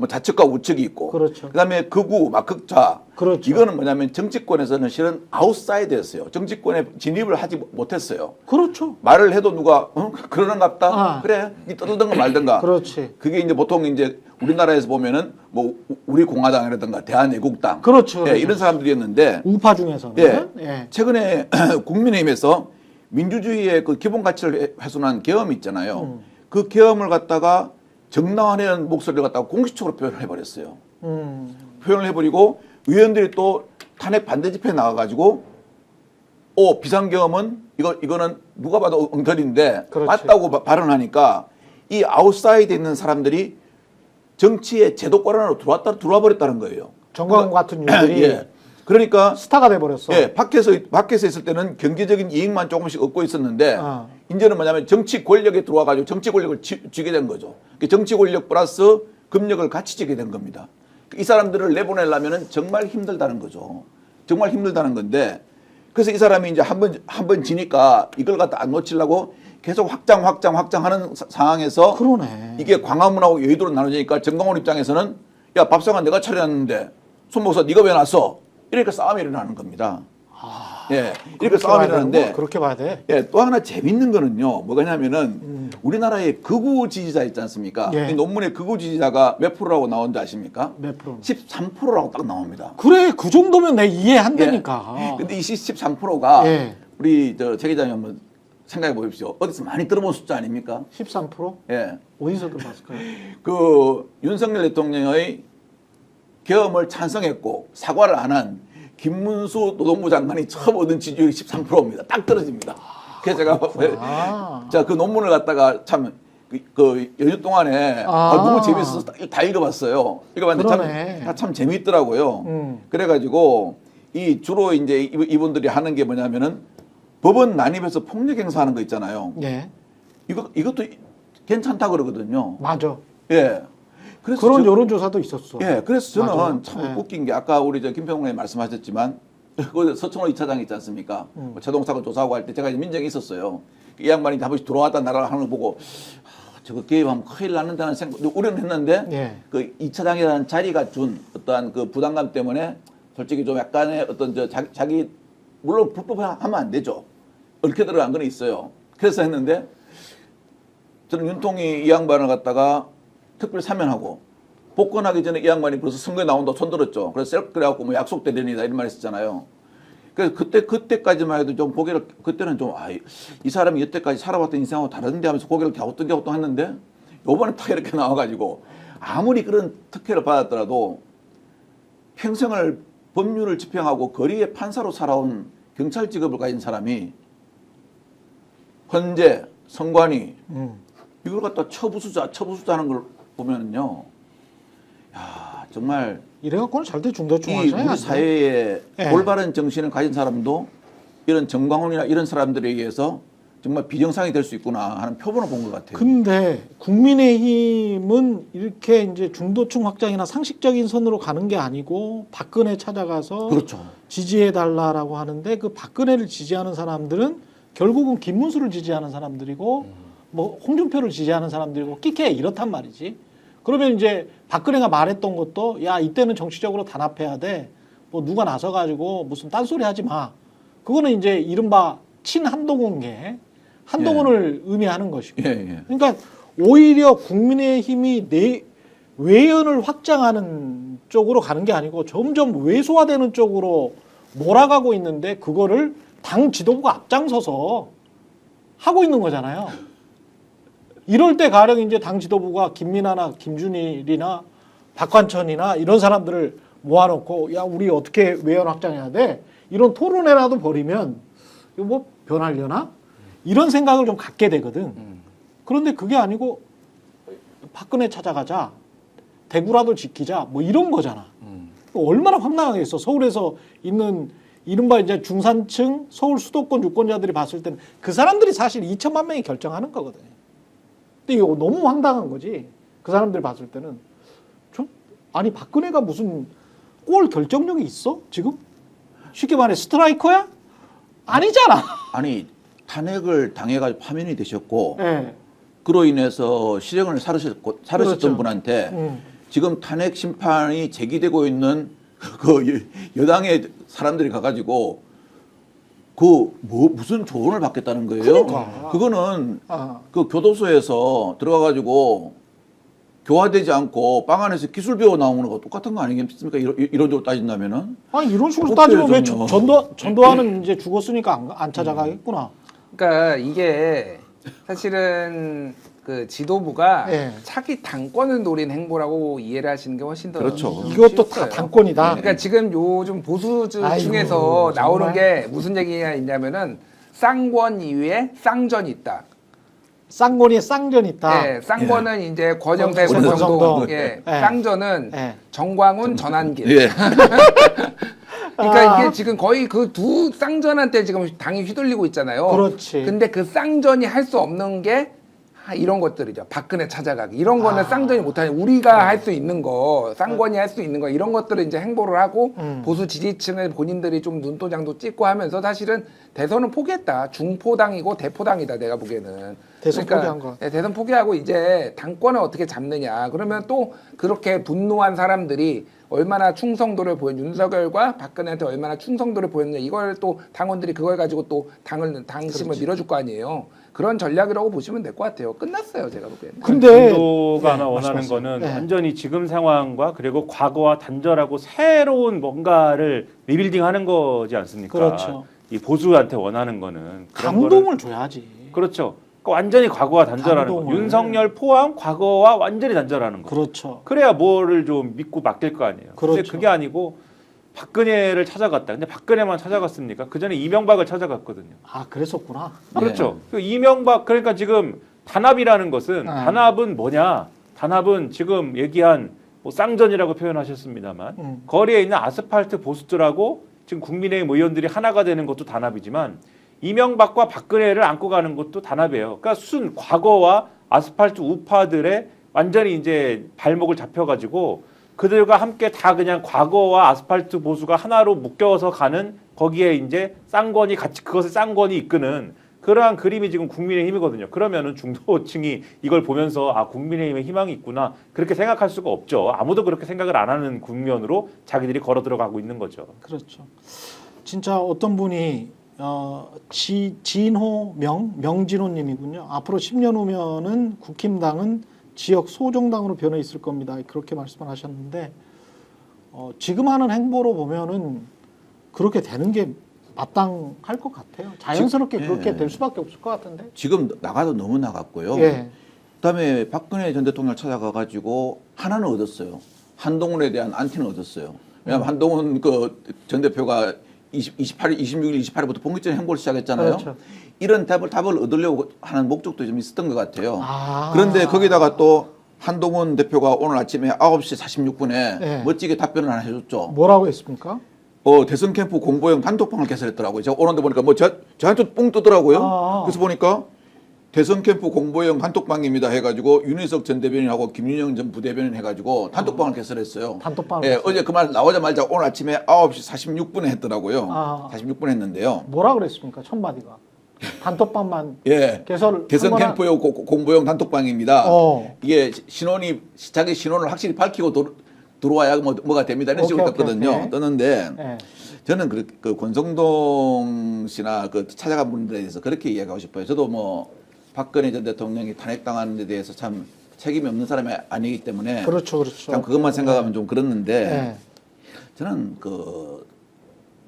좌측과 우측이 있고 그렇죠. 그다음에 극우, 막 극좌. 그렇죠. 이거는 뭐냐면 정치권에서는 실은 아웃사이드였어요. 정치권에 진입을 하지 못했어요. 그렇죠. 말을 해도 누가 그러는갑다. 아. 그래, 니 떠들든가 말든가. 그렇지. 그게 이제 보통 이제 우리나라에서 보면은 뭐 우리 공화당이라든가 대한애국당, 그렇죠. 예, 그렇죠. 이런 사람들이었는데 우파 중에서는 예, 예. 최근에 국민의힘에서 민주주의의 그 기본 가치를 훼손한 계엄이 있잖아요. 그 계엄을 갖다가 정당화하는 목소리를 갖다가 공식적으로 표현을 해버렸어요. 표현을 해버리고 의원들이 또 탄핵 반대 집회에 나와가지고 비상계엄은 이거는 누가 봐도 엉터리인데 그렇지. 맞다고 발언하니까 이 아웃사이드에 있는 사람들이 정치의 제도권으로 들어와 버렸다는 거예요. 정광훈 같은 유들이 예. 그러니까 스타가 돼버렸어. 예, 밖에서 있을 때는 경제적인 이익만 조금씩 얻고 있었는데 아. 이제는 뭐냐면 정치 권력에 들어와가지고 정치 권력을 쥐게 된 거죠. 정치 권력 플러스 금력을 같이 쥐게 된 겁니다. 이 사람들을 내보내려면은 정말 힘들다는 거죠. 정말 힘들다는 건데 그래서 이 사람이 이제 한 번 지니까 이걸 갖다 안 놓치려고 계속 확장하는 상황에서 그러네. 이게 광화문하고 여의도로 나눠지니까 정광훈 입장에서는 야 밥상은 내가 차려놨는데 손 목사 네가 왜 놨어? 이러니까 싸움이 일어나는 겁니다. 예, 이렇게 싸움이 일어나는데 그렇게 봐야 돼. 예, 또 하나 재밌는 거는요. 뭐냐면은 우리나라의 극우 지지자 있지 않습니까? 예. 이 논문에 극우 지지자가 몇 프로라고 나온지 아십니까? 몇 프로? 13%라고 딱 나옵니다. 그래 그 정도면 내 이해한다니까. 근데 이 13%가 예. 우리 제 기자님 한번 생각해 보십시오. 어디서 많이 들어본 숫자 아닙니까? 13%? 예. 어디서 들어봤을까요? 그 윤석열 대통령의 계엄을 찬성했고 사과를 안 한 김문수 노동부 장관이 처음 얻은 지지율이 13%입니다. 딱 떨어집니다. 그래서 제가 자, 그 논문을 갖다가 참 그 연휴 동안에 너무 재밌어서 다 읽어봤어요. 읽어봤는데 참 재밌더라고요. 그래가지고 이 주로 이제 이분들이 하는 게 뭐냐면은 법원 난입해서 폭력 행사하는 거 있잖아요. 예. 이것도 괜찮다 그러거든요. 맞아. 예. 그래서 그런 여론조사도 있었어. 예, 그래서 저는 맞아요. 참 예. 웃긴 게 아까 우리 김평론에 말씀하셨지만 그 서청호 2차장 있지 않습니까? 뭐 자동차고 조사하고 할 때 제가 민정이 있었어요. 이 양반이 한 번씩 들어왔다 나라를 하는 거 보고 저거 게임하면 큰일 났는다는 생각, 우려는 했는데 예. 그 2차장이라는 자리가 준 어떠한 그 부담감 때문에 솔직히 좀 약간의 어떤 자기 물론 불법하면 안 되죠. 얽혀 들어간 건 있어요. 그래서 했는데 저는 윤통이 이 양반을 갖다가 특별 사면하고 복권하기 전에 이 양반이 벌써 선거에 나온다 손들었죠. 그래서 그래갖고 뭐 약속 대련이다 이런 말 했었잖아요. 그래서 그때까지만 해도 좀 고개를 그때는 좀 이 사람이 여태까지 살아왔던 인생하고 다른데 하면서 고개를 갸우뚱 했는데 요번에 딱 이렇게 나와가지고 아무리 그런 특혜를 받았더라도 평생을 법률을 집행하고 거리의 판사로 살아온 경찰 직업을 가진 사람이 헌재, 선관위 이걸 갖다 처부수자하는 걸 보면은요, 야 정말 이래갖고는 절대 중도층 이 하잖아요. 우리 사회에 예. 올바른 정신을 가진 사람도 이런 정광훈이나 이런 사람들에 의해서 정말 비정상이 될 수 있구나 하는 표본을 본 것 같아요. 근데 국민의힘은 이렇게 이제 중도층 확장이나 상식적인 선으로 가는 게 아니고 박근혜 찾아가서 그렇죠. 지지해 달라라고 하는데 그 박근혜를 지지하는 사람들은 결국은 김문수를 지지하는 사람들이고 뭐 홍준표를 지지하는 사람들이고 끼케 이렇단 말이지. 그러면 이제 박근혜가 말했던 것도 야 이때는 정치적으로 단합해야 돼. 뭐 누가 나서가지고 무슨 딴소리 하지 마. 그거는 이제 이른바 친한동훈계 한동훈을 의미하는 것이고. 예, 예. 그러니까 오히려 국민의힘이 외연을 확장하는 쪽으로 가는 게 아니고 점점 왜소화되는 쪽으로 몰아가고 있는데 그거를 당 지도부가 앞장서서 하고 있는 거잖아요. 이럴 때 가령 이제 당 지도부가 김민아나 김준일이나 박관천이나 이런 사람들을 모아놓고 야 우리 어떻게 외연 확장해야 돼? 이런 토론회라도 벌이면 이거 뭐 변하려나? 이런 생각을 좀 갖게 되거든. 그런데 그게 아니고 박근혜 찾아가자. 대구라도 지키자. 뭐 이런 거잖아. 얼마나 황당하겠어. 서울에서 있는 이른바 이제 중산층 서울 수도권 유권자들이 봤을 때는 그 사람들이 사실 2천만 명이 결정하는 거거든. 근데 이거 너무 황당한 거지. 그 사람들이 봤을 때는 아니 박근혜가 무슨 골 결정력이 있어? 지금? 쉽게 말해 스트라이커야? 아니잖아. 아니 탄핵을 당해가지고 파면이 되셨고 네. 그로 인해서 실형을 살으셨던 그렇죠. 분한테 지금 탄핵 심판이 제기되고 있는 그 여당의 사람들이 가가지고 그 뭐 무슨 조언을 받겠다는 거예요? 그러니까. 그거는 아. 그 교도소에서 들어가가지고 교화되지 않고 빵 안에서 기술 배워 나오는 거 똑같은 거 아니겠습니까? 이런 쪽으로 따진다면은. 아니 이런 식으로 어때요, 따지면 왜 전혀? 전두환은 이제 죽었으니까 안 찾아가겠구나. 그러니까 이게 사실은 그 지도부가 예. 차기 당권을 노린 행보라고 이해를 하시는 게 훨씬 더 그렇죠. 이것도 다 쉬웠어요. 당권이다. 그러니까 지금 요즘 보수 아이고, 중에서 나오는 정말. 게 무슨 얘기가 있냐면은 쌍권 이후에 쌍전이 있다. 쌍권이 쌍전 있다. 예, 쌍권은 이제 권영세, 권성동. 권성동. 예, 예. 쌍전은 예. 정광훈, 전한길. 예. 그러니까 아. 이게 지금 거의 그 두 쌍전한테 지금 당이 휘둘리고 있잖아요. 그렇지. 근데 그 쌍전이 할 수 없는 게 이런 것들이죠. 박근혜 찾아가기. 이런 거는 쌍전이 못하니 우리가 할 수 있는 거, 쌍권이 할 수 있는 거 이런 것들을 이제 행보를 하고 보수 지지층을 본인들이 좀 눈도장도 찍고 하면서 사실은 대선은 포기했다. 중포당이고 대포당이다. 내가 보기에는. 대선 포기한 거. 네, 대선 포기하고 이제 당권을 어떻게 잡느냐. 그러면 또 그렇게 분노한 사람들이 얼마나 충성도를 윤석열과 박근혜한테 얼마나 충성도를 보였느냐. 이걸 또 당원들이 그걸 가지고 또 당심을 밀어줄 거 아니에요. 그런 전략이라고 보시면 될 것 같아요. 끝났어요, 제가 보기에는. 근데 정도가 네, 원하는 말씀하세요. 거는 네. 완전히 지금 상황과 그리고 과거와 단절하고 새로운 뭔가를 리빌딩하는 거지 않습니까? 그렇죠. 이 보수한테 원하는 거는 그런 감동을 줘야지. 그렇죠. 그러니까 완전히 과거와 단절하는 거. 감동을. 윤석열 포함 과거와 완전히 단절하는 거. 그렇죠. 그래야 뭐를 좀 믿고 맡길 거 아니에요. 근데 그렇죠. 그게 아니고 박근혜를 찾아갔다. 근데 박근혜만 찾아갔습니까? 그 전에 이명박을 찾아갔거든요. 아 그랬었구나. 그렇죠. 그 이명박 그러니까 지금 단합이라는 것은 단합은 뭐냐? 단합은 지금 얘기한 뭐 쌍전이라고 표현하셨습니다만 거리에 있는 아스팔트 보수들하고 지금 국민의힘 의원들이 하나가 되는 것도 단합이지만 이명박과 박근혜를 안고 가는 것도 단합이에요. 그러니까 순 과거와 아스팔트 우파들의 완전히 이제 발목을 잡혀가지고 그들과 함께 다 그냥 과거와 아스팔트 보수가 하나로 묶여서 가는 거기에 이제 쌍권이 같이 그것을 쌍권이 이끄는 그러한 그림이 지금 국민의힘이거든요. 그러면은 중도층이 이걸 보면서 아 국민의힘에 희망이 있구나 그렇게 생각할 수가 없죠. 아무도 그렇게 생각을 안 하는 국면으로 자기들이 걸어 들어가고 있는 거죠. 그렇죠. 진짜 어떤 분이 명진호님이군요. 앞으로 10년 후면은 국힘당은 지역 소정당으로 변해 있을 겁니다. 그렇게 말씀을 하셨는데 지금 하는 행보로 보면은 그렇게 되는 게 마땅할 것 같아요. 자연스럽게 그렇게 될 수밖에 없을 것 같은데. 지금 나가도 너무 나갔고요. 예. 그다음에 박근혜 전 대통령 찾아가가지고 하나는 얻었어요. 한동훈에 대한 안티는 얻었어요. 왜냐하면 한동훈 그 전 대표가 26일, 28일부터 본격적인 행보를 시작했잖아요. 그렇죠. 이런 답을 얻으려고 하는 목적도 좀 있었던 것 같아요. 아. 그런데 거기다가 또 한동훈 대표가 오늘 아침에 9시 46분에 네. 멋지게 답변을 하나 해줬죠. 뭐라고 했습니까? 대선 캠프 공보용 단톡방을 개설했더라고요. 제가 오는데 보니까 뭐 저한테 뽕 뜨더라고요. 그래서 보니까 대선 캠프 공보용 단톡방입니다 해가지고 윤희석 전 대변인하고 김윤영 전 부대변인 해가지고 단톡방을 개설했어요. 단톡방을 예, 어제 그 말 나오자마자 오늘 아침에 9시 46분에 했더라고요. 46분에 했는데요. 뭐라 그랬습니까? 첫 마디가 단톡방만 예. 개설 대선 한 거나- 캠프용 공보용 단톡방입니다. 이게 자기 신원을 확실히 밝히고 들어와야 뭐가 됩니다. 이런 식으로 오케이, 떴거든요. 오케이. 떴는데 예. 저는 그 권성동 씨나 그 찾아간 분들에 대해서 그렇게 이야기하고 싶어요. 저도 뭐 박근혜 전 대통령이 탄핵당하는 데 대해서 참 책임이 없는 사람이 아니기 때문에 그렇죠, 그렇죠. 참 그것만 생각하면 좀 그렇는데 네. 저는 그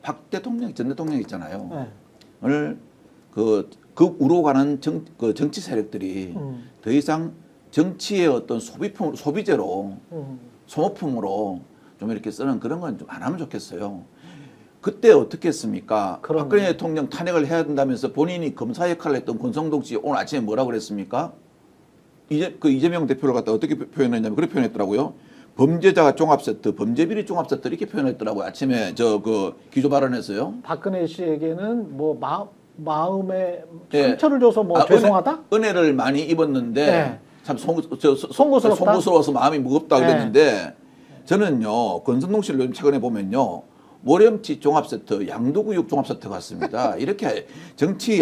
박 대통령 전 대통령 있잖아요. 네. 오늘 그 우로 가는 그 정치 세력들이 더 이상 정치의 어떤 소비재로 소모품으로 좀 이렇게 쓰는 그런 건 좀 안 하면 좋겠어요. 그때 어떻게 했습니까? 그럼요. 박근혜 대통령 탄핵을 해야 된다면서 본인이 검사 역할을 했던 권성동 씨 오늘 아침에 뭐라고 그랬습니까? 이재명 대표를 갖다 어떻게 표현했냐면 그렇게 표현했더라고요. 범죄자가 종합세트, 범죄비리 종합세트 이렇게 표현했더라고요. 아침에 그 기조 발언에서요. 박근혜 씨에게는 뭐 마음에 예. 상처를 줘서 뭐 죄송하다? 은혜를 많이 입었는데 네. 참 송구스럽다? 송구스러워서 마음이 무겁다 네. 그랬는데 저는요 권성동 씨를 요즘 최근에 보면요 모렴치 종합세트, 양도구육 종합세트 같습니다. 이렇게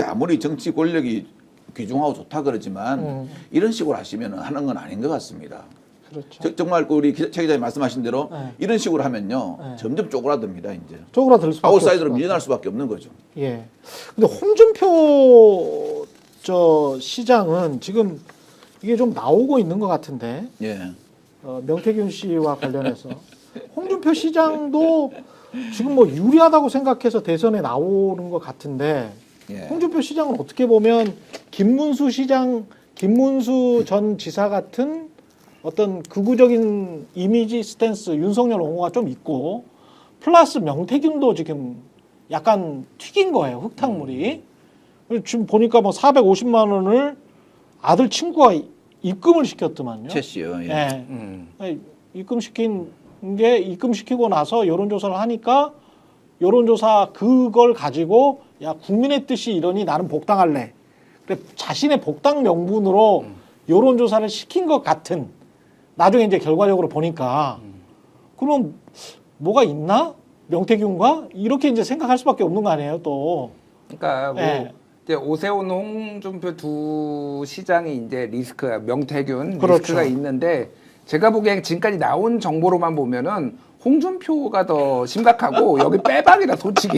아무리 정치 권력이 귀중하고 좋다 그러지만 이런 식으로 하시면 하는 건 아닌 것 같습니다. 그렇죠. 정말 우리 최 기자님 말씀하신 대로 네. 이런 식으로 하면요 네. 점점 쪼그라듭니다 이제. 쪼그라들 수밖에 아웃사이더로 없을 밀려날 수밖에 없는 거죠. 예. 근데 홍준표 시장은 지금 이게 좀 나오고 있는 것 같은데 예. 명태균 씨와 관련해서 홍준표 시장도 지금 뭐 유리하다고 생각해서 대선에 나오는 것 같은데 예. 홍준표 시장은 어떻게 보면 김문수 전 지사 같은 어떤 극우적인 이미지 스탠스 윤석열 옹호가 좀 있고 플러스 명태균도 지금 약간 튀긴 거예요. 흑탕물이. 지금 보니까 뭐 450만 원을 아들 친구가 입금을 시켰더만요. 최 씨요. 예. 예. 아니, 입금시키고 나서 여론조사를 하니까 여론조사 그걸 가지고 야 국민의 뜻이 이러니 나는 복당할래. 그래 자신의 복당 명분으로 여론조사를 시킨 것 같은 나중에 이제 결과적으로 보니까 그럼 뭐가 있나? 명태균과 이렇게 이제 생각할 수밖에 없는 거 아니에요 또. 그러니까 뭐 예. 이제 오세훈, 홍준표 두 시장이 이제 리스크가 명태균 그렇죠. 리스크가 있는데 제가 보기엔 지금까지 나온 정보로만 보면은 홍준표가 더 심각하고 여기 빼박이다 솔직히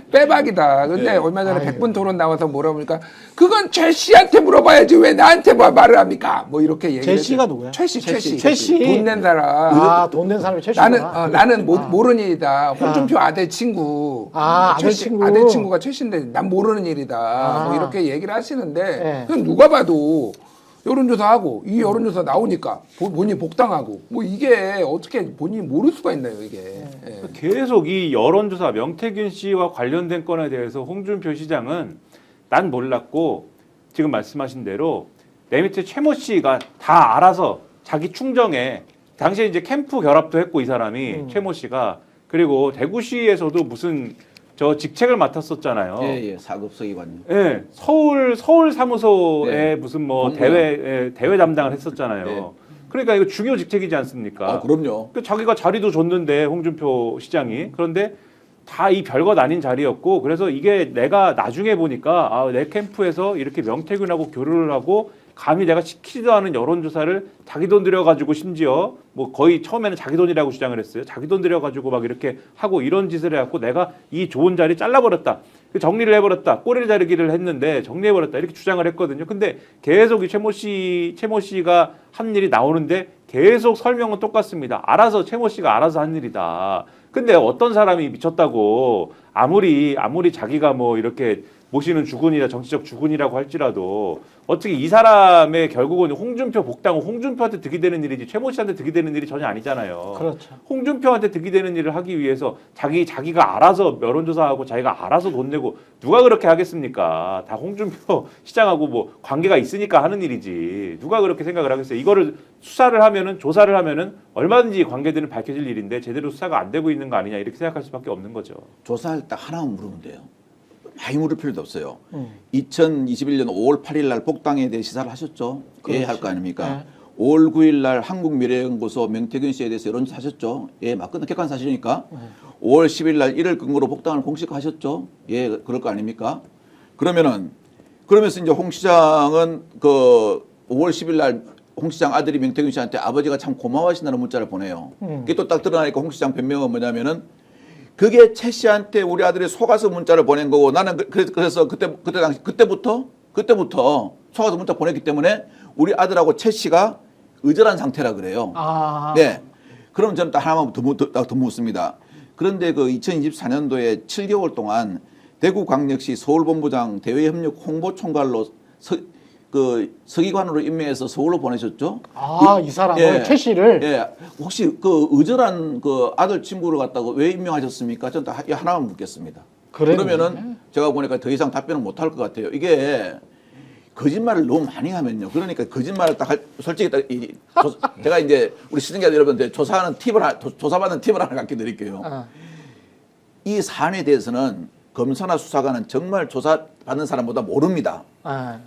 빼박이다. 근데 얼마 전에 백분 토론 나와서 뭐라 그러니까 그건 최 씨한테 물어봐야지 왜 나한테 뭐 말을 합니까? 뭐 이렇게 얘기를 최 씨가 했어요. 누구야? 최 씨. 최 씨. 돈 낸 사람. 돈 낸 사람이 최 씨구나. 나는 모르는 일이다. 홍준표 아들 친구. 아들 친구. 아들 친구가 최 씨인데 난 모르는 일이다. 뭐 이렇게 얘기를 하시는데 네. 그냥 누가 봐도 여론조사하고 이 여론조사 나오니까 본인이 복당하고 뭐 이게 어떻게 본인이 모를 수가 있나요 이게. 예. 계속 이 여론조사 명태균 씨와 관련된 건에 대해서 홍준표 시장은 난 몰랐고 지금 말씀하신 대로 내 밑에 최모 씨가 다 알아서 자기 충정에 당시에 이제 캠프 결합도 했고 이 사람이 최모 씨가 그리고 대구시에서도 무슨 저 직책을 맡았었잖아요. 예, 사급서기관요. 예, 서울 사무소에 네. 무슨 뭐 본부요. 대회 담당을 했었잖아요. 네. 그러니까 이거 중요 직책이지 않습니까? 그럼요. 그 자기가 자리도 줬는데 홍준표 시장이 그런데 다 이 별것 아닌 자리였고 그래서 이게 내가 나중에 보니까 내 캠프에서 이렇게 명태균하고 교류를 하고 감히 내가 시키지도 않은 여론조사를 자기 돈 들여가지고 심지어 뭐 거의 처음에는 자기 돈이라고 주장을 했어요. 자기 돈 들여가지고 막 이렇게 하고 이런 짓을 해갖고 내가 이 좋은 자리 잘라버렸다. 정리를 해버렸다. 꼬리를 자르기를 했는데 정리해버렸다. 이렇게 주장을 했거든요. 근데 계속 이 최모 씨가 한 일이 나오는데 계속 설명은 똑같습니다. 최모 씨가 알아서 한 일이다. 근데 어떤 사람이 미쳤다고 아무리 자기가 뭐 이렇게 모시는 주군이라 정치적 주군이라고 할지라도 어떻게 이 사람의 결국은 홍준표 복당은 홍준표한테 득이 되는 일이지 최모 씨한테 득이 되는 일이 전혀 아니잖아요. 그렇죠. 홍준표한테 득이 되는 일을 하기 위해서 자기가 알아서 여론조사하고 자기가 알아서 돈 내고 누가 그렇게 하겠습니까? 다 홍준표 시장하고 뭐 관계가 있으니까 하는 일이지. 누가 그렇게 생각을 하겠어요? 이거를 조사를 하면은 얼마든지 관계들은 밝혀질 일인데 제대로 수사가 안 되고 있는 거 아니냐 이렇게 생각할 수밖에 없는 거죠. 조사할 때 하나만 물으면 돼요. 많이 물을 필요도 없어요. 2021년 5월 8일 날 복당에 대해 시사를 하셨죠? 예, 할 거 아닙니까? 5월 9일 날 한국미래연구소 명태균 씨에 대해서 여론조사 하셨죠? 예, 맞거든 객관 사실이니까. 5월 10일 날 이를 근거로 복당을 공식화하셨죠? 예, 그럴 거 아닙니까? 그러면서 이제 홍 시장은 그 5월 10일 날 홍 시장 아들이 명태균 씨한테 아버지가 참 고마워하신다는 문자를 보내요. 그게 또 딱 드러나니까 홍 시장 변명은 뭐냐면은 그게 최 씨한테 우리 아들이 속아서 문자를 보낸 거고 나는 그래서 그때부터 속아서 문자 보냈기 때문에 우리 아들하고 최 씨가 의절한 상태라 그래요. 아. 네. 그럼 저는 또 하나만 더 묻습니다. 그런데 그 2024년도에 7개월 대구광역시 서울본부장 대외협력 홍보총괄로 서기관으로 임명해서 서울로 보내셨죠? 이 사람을 최 씨를. 예. 혹시 그 의절한 그 아들 친구를 갖다가 왜 임명하셨습니까? 저는 하나만 묻겠습니다. 그랬네. 그러면은 제가 보니까 더 이상 답변을 못 할 것 같아요. 이게 거짓말을 너무 많이 하면요. 그러니까 거짓말을 솔직히 제가 이제 우리 시청자 여러분들 조사받는 팁을 하나 갖게 드릴게요. 이 사안에 대해서는 검사나 수사관은 정말 조사받는 사람보다 모릅니다.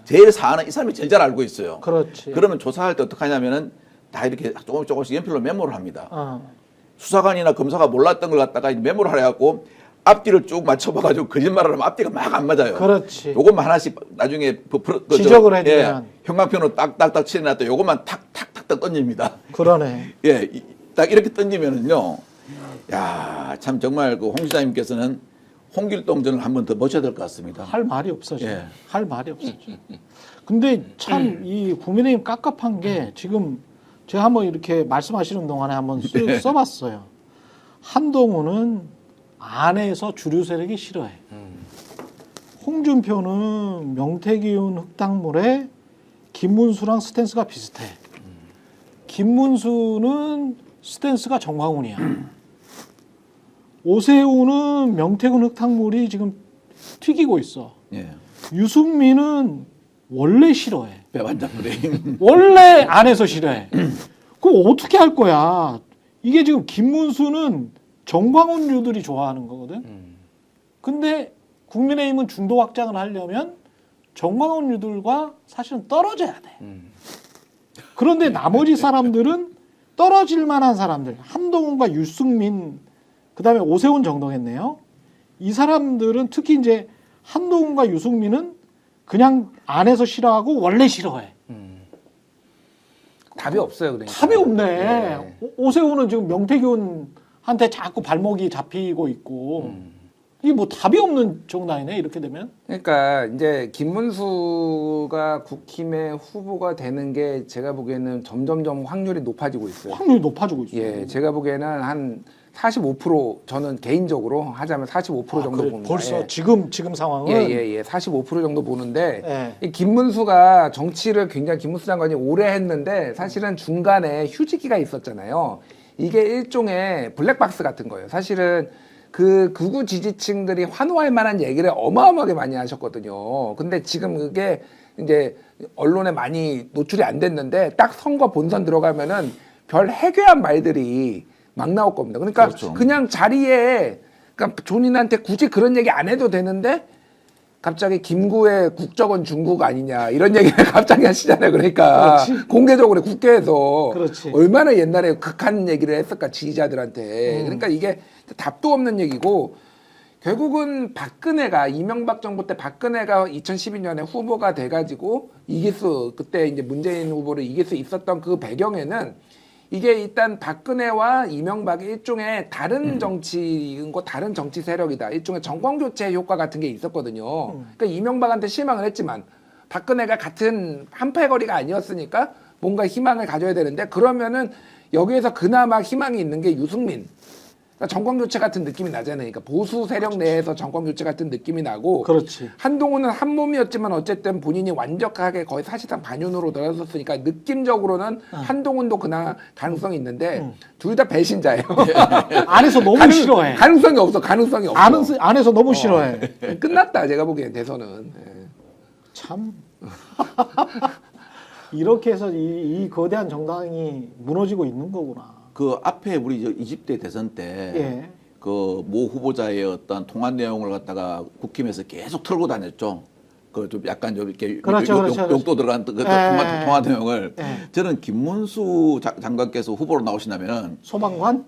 제일 사안은 이 사람이 제일 잘 알고 있어요. 그렇지. 그러면 조사할 때 어떻게 하냐면은 다 이렇게 조금씩 연필로 메모를 합니다. 수사관이나 검사가 몰랐던 걸 갖다가 메모를 하려고 앞뒤를 쭉 맞춰봐가지고 거짓말을 하면 앞뒤가 막 안 맞아요. 그렇지. 요것만 하나씩 나중에 지적을 해주면. 형광펜으로 딱딱딱 칠해놨다 요것만 탁탁탁탁 던집니다. 그러네. 예, 딱 이렇게 던지면은요. 야, 참 정말 그 홍 시장님께서는 홍길동전을 한 번 더 모셔야 될 것 같습니다. 할 말이 없어져. 예. 할 말이 없어져. 근데 참 이 국민의힘 깝깝한 게 지금 제가 한번 이렇게 말씀하시는 동안에 한번 쓱 써봤어요. 한동훈은 안에서 주류 세력이 싫어해. 홍준표는 명태균 흑당물에 김문수랑 스탠스가 비슷해. 김문수는 스탠스가 정광훈이야. 오세훈은 명태균 흑당물이 지금 튀기고 있어. 예. 유승민은 원래 싫어해. 배반장물이. 원래 안에서 싫어해. 그럼 어떻게 할 거야? 이게 지금 김문수는 정광훈류들이 좋아하는 거거든. 근데 국민의힘은 중도 확장을 하려면 정광훈류들과 사실은 떨어져야 돼. 그런데 나머지 사람들은 떨어질 만한 사람들, 한동훈과 유승민, 그다음에 오세훈 정도겠네요. 이 사람들은 특히 이제 한동훈과 유승민은 그냥 안에서 싫어하고 원래 싫어해. 답이 없어요. 그러니까. 답이 없네. 네. 오세훈은 지금 명태균한테 자꾸 발목이 잡히고 있고 이게 뭐 답이 없는 정당이네 이렇게 되면. 그러니까 이제 김문수가 국힘의 후보가 되는 게 제가 보기에는 점점점 확률이 높아지고 있어요. 확률이 높아지고 있어요. 예, 제가 보기에는 한 45% 저는 개인적으로 하자면 45% 정도 그래, 봅니다. 벌써 예. 지금 상황은 예, 45% 정도 보는데 예. 이 김문수가 정치를 굉장히 김문수 장관이 오래 했는데 사실은 중간에 휴지기가 있었잖아요. 이게 일종의 블랙박스 같은 거예요. 사실은 그 극우 지지층들이 환호할 만한 얘기를 어마어마하게 많이 하셨거든요. 근데 지금 그게 이제 언론에 많이 노출이 안 됐는데 딱 선거 본선 들어가면은 별 해괴한 말들이 막 나올 겁니다. 그러니까 그렇죠. 그냥 자리에 그러니까 존인한테 굳이 그런 얘기 안 해도 되는데 갑자기 김구의 국적은 중국 아니냐 이런 얘기를 갑자기 하시잖아요. 그러니까 그렇지. 공개적으로 국회에서 그렇지. 얼마나 옛날에 극한 얘기를 했을까 지지자들한테. 그러니까 이게 답도 없는 얘기고 결국은 박근혜가 이명박 정부 때 박근혜가 2012년에 후보가 돼가지고 그때 이제 문재인 후보를 이길 수 있었던 그 배경에는 이게 일단 박근혜와 이명박이 일종의 다른 정치인 거 다른 정치 세력이다. 일종의 정권 교체 효과 같은 게 있었거든요. 그러니까 이명박한테 실망을 했지만 박근혜가 같은 한패거리가 아니었으니까 뭔가 희망을 가져야 되는데 그러면은 여기에서 그나마 희망이 있는 게 유승민. 그러니까 정권 교체 같은 느낌이 나잖아요. 그러니까 보수 세력 내에서 정권 교체 같은 느낌이 나고 그렇지. 한동훈은 한 몸이었지만 어쨌든 본인이 완벽하게 거의 사실상 반윤으로 들어섰으니까 느낌적으로는 한동훈도 그나 가능성이 있는데 둘 다 배신자예요. 안에서 너무 싫어해. 가능성이 없어. 가능성이 없어. 안에서 너무 싫어해. 끝났다. 제가 보기엔 대선은. 예. 참 이렇게 해서 이 거대한 정당이 무너지고 있는 거구나. 그 앞에 우리 20대 대선 때 그 모 후보자의 어떤 통화 내용을 갖다가 국힘에서 계속 털고 다녔죠. 그 좀 약간 좀 이렇게 그렇죠. 욕도 들어간 그 통화 내용을 저는 김문수 장관께서 후보로 나오신다면은 소방관?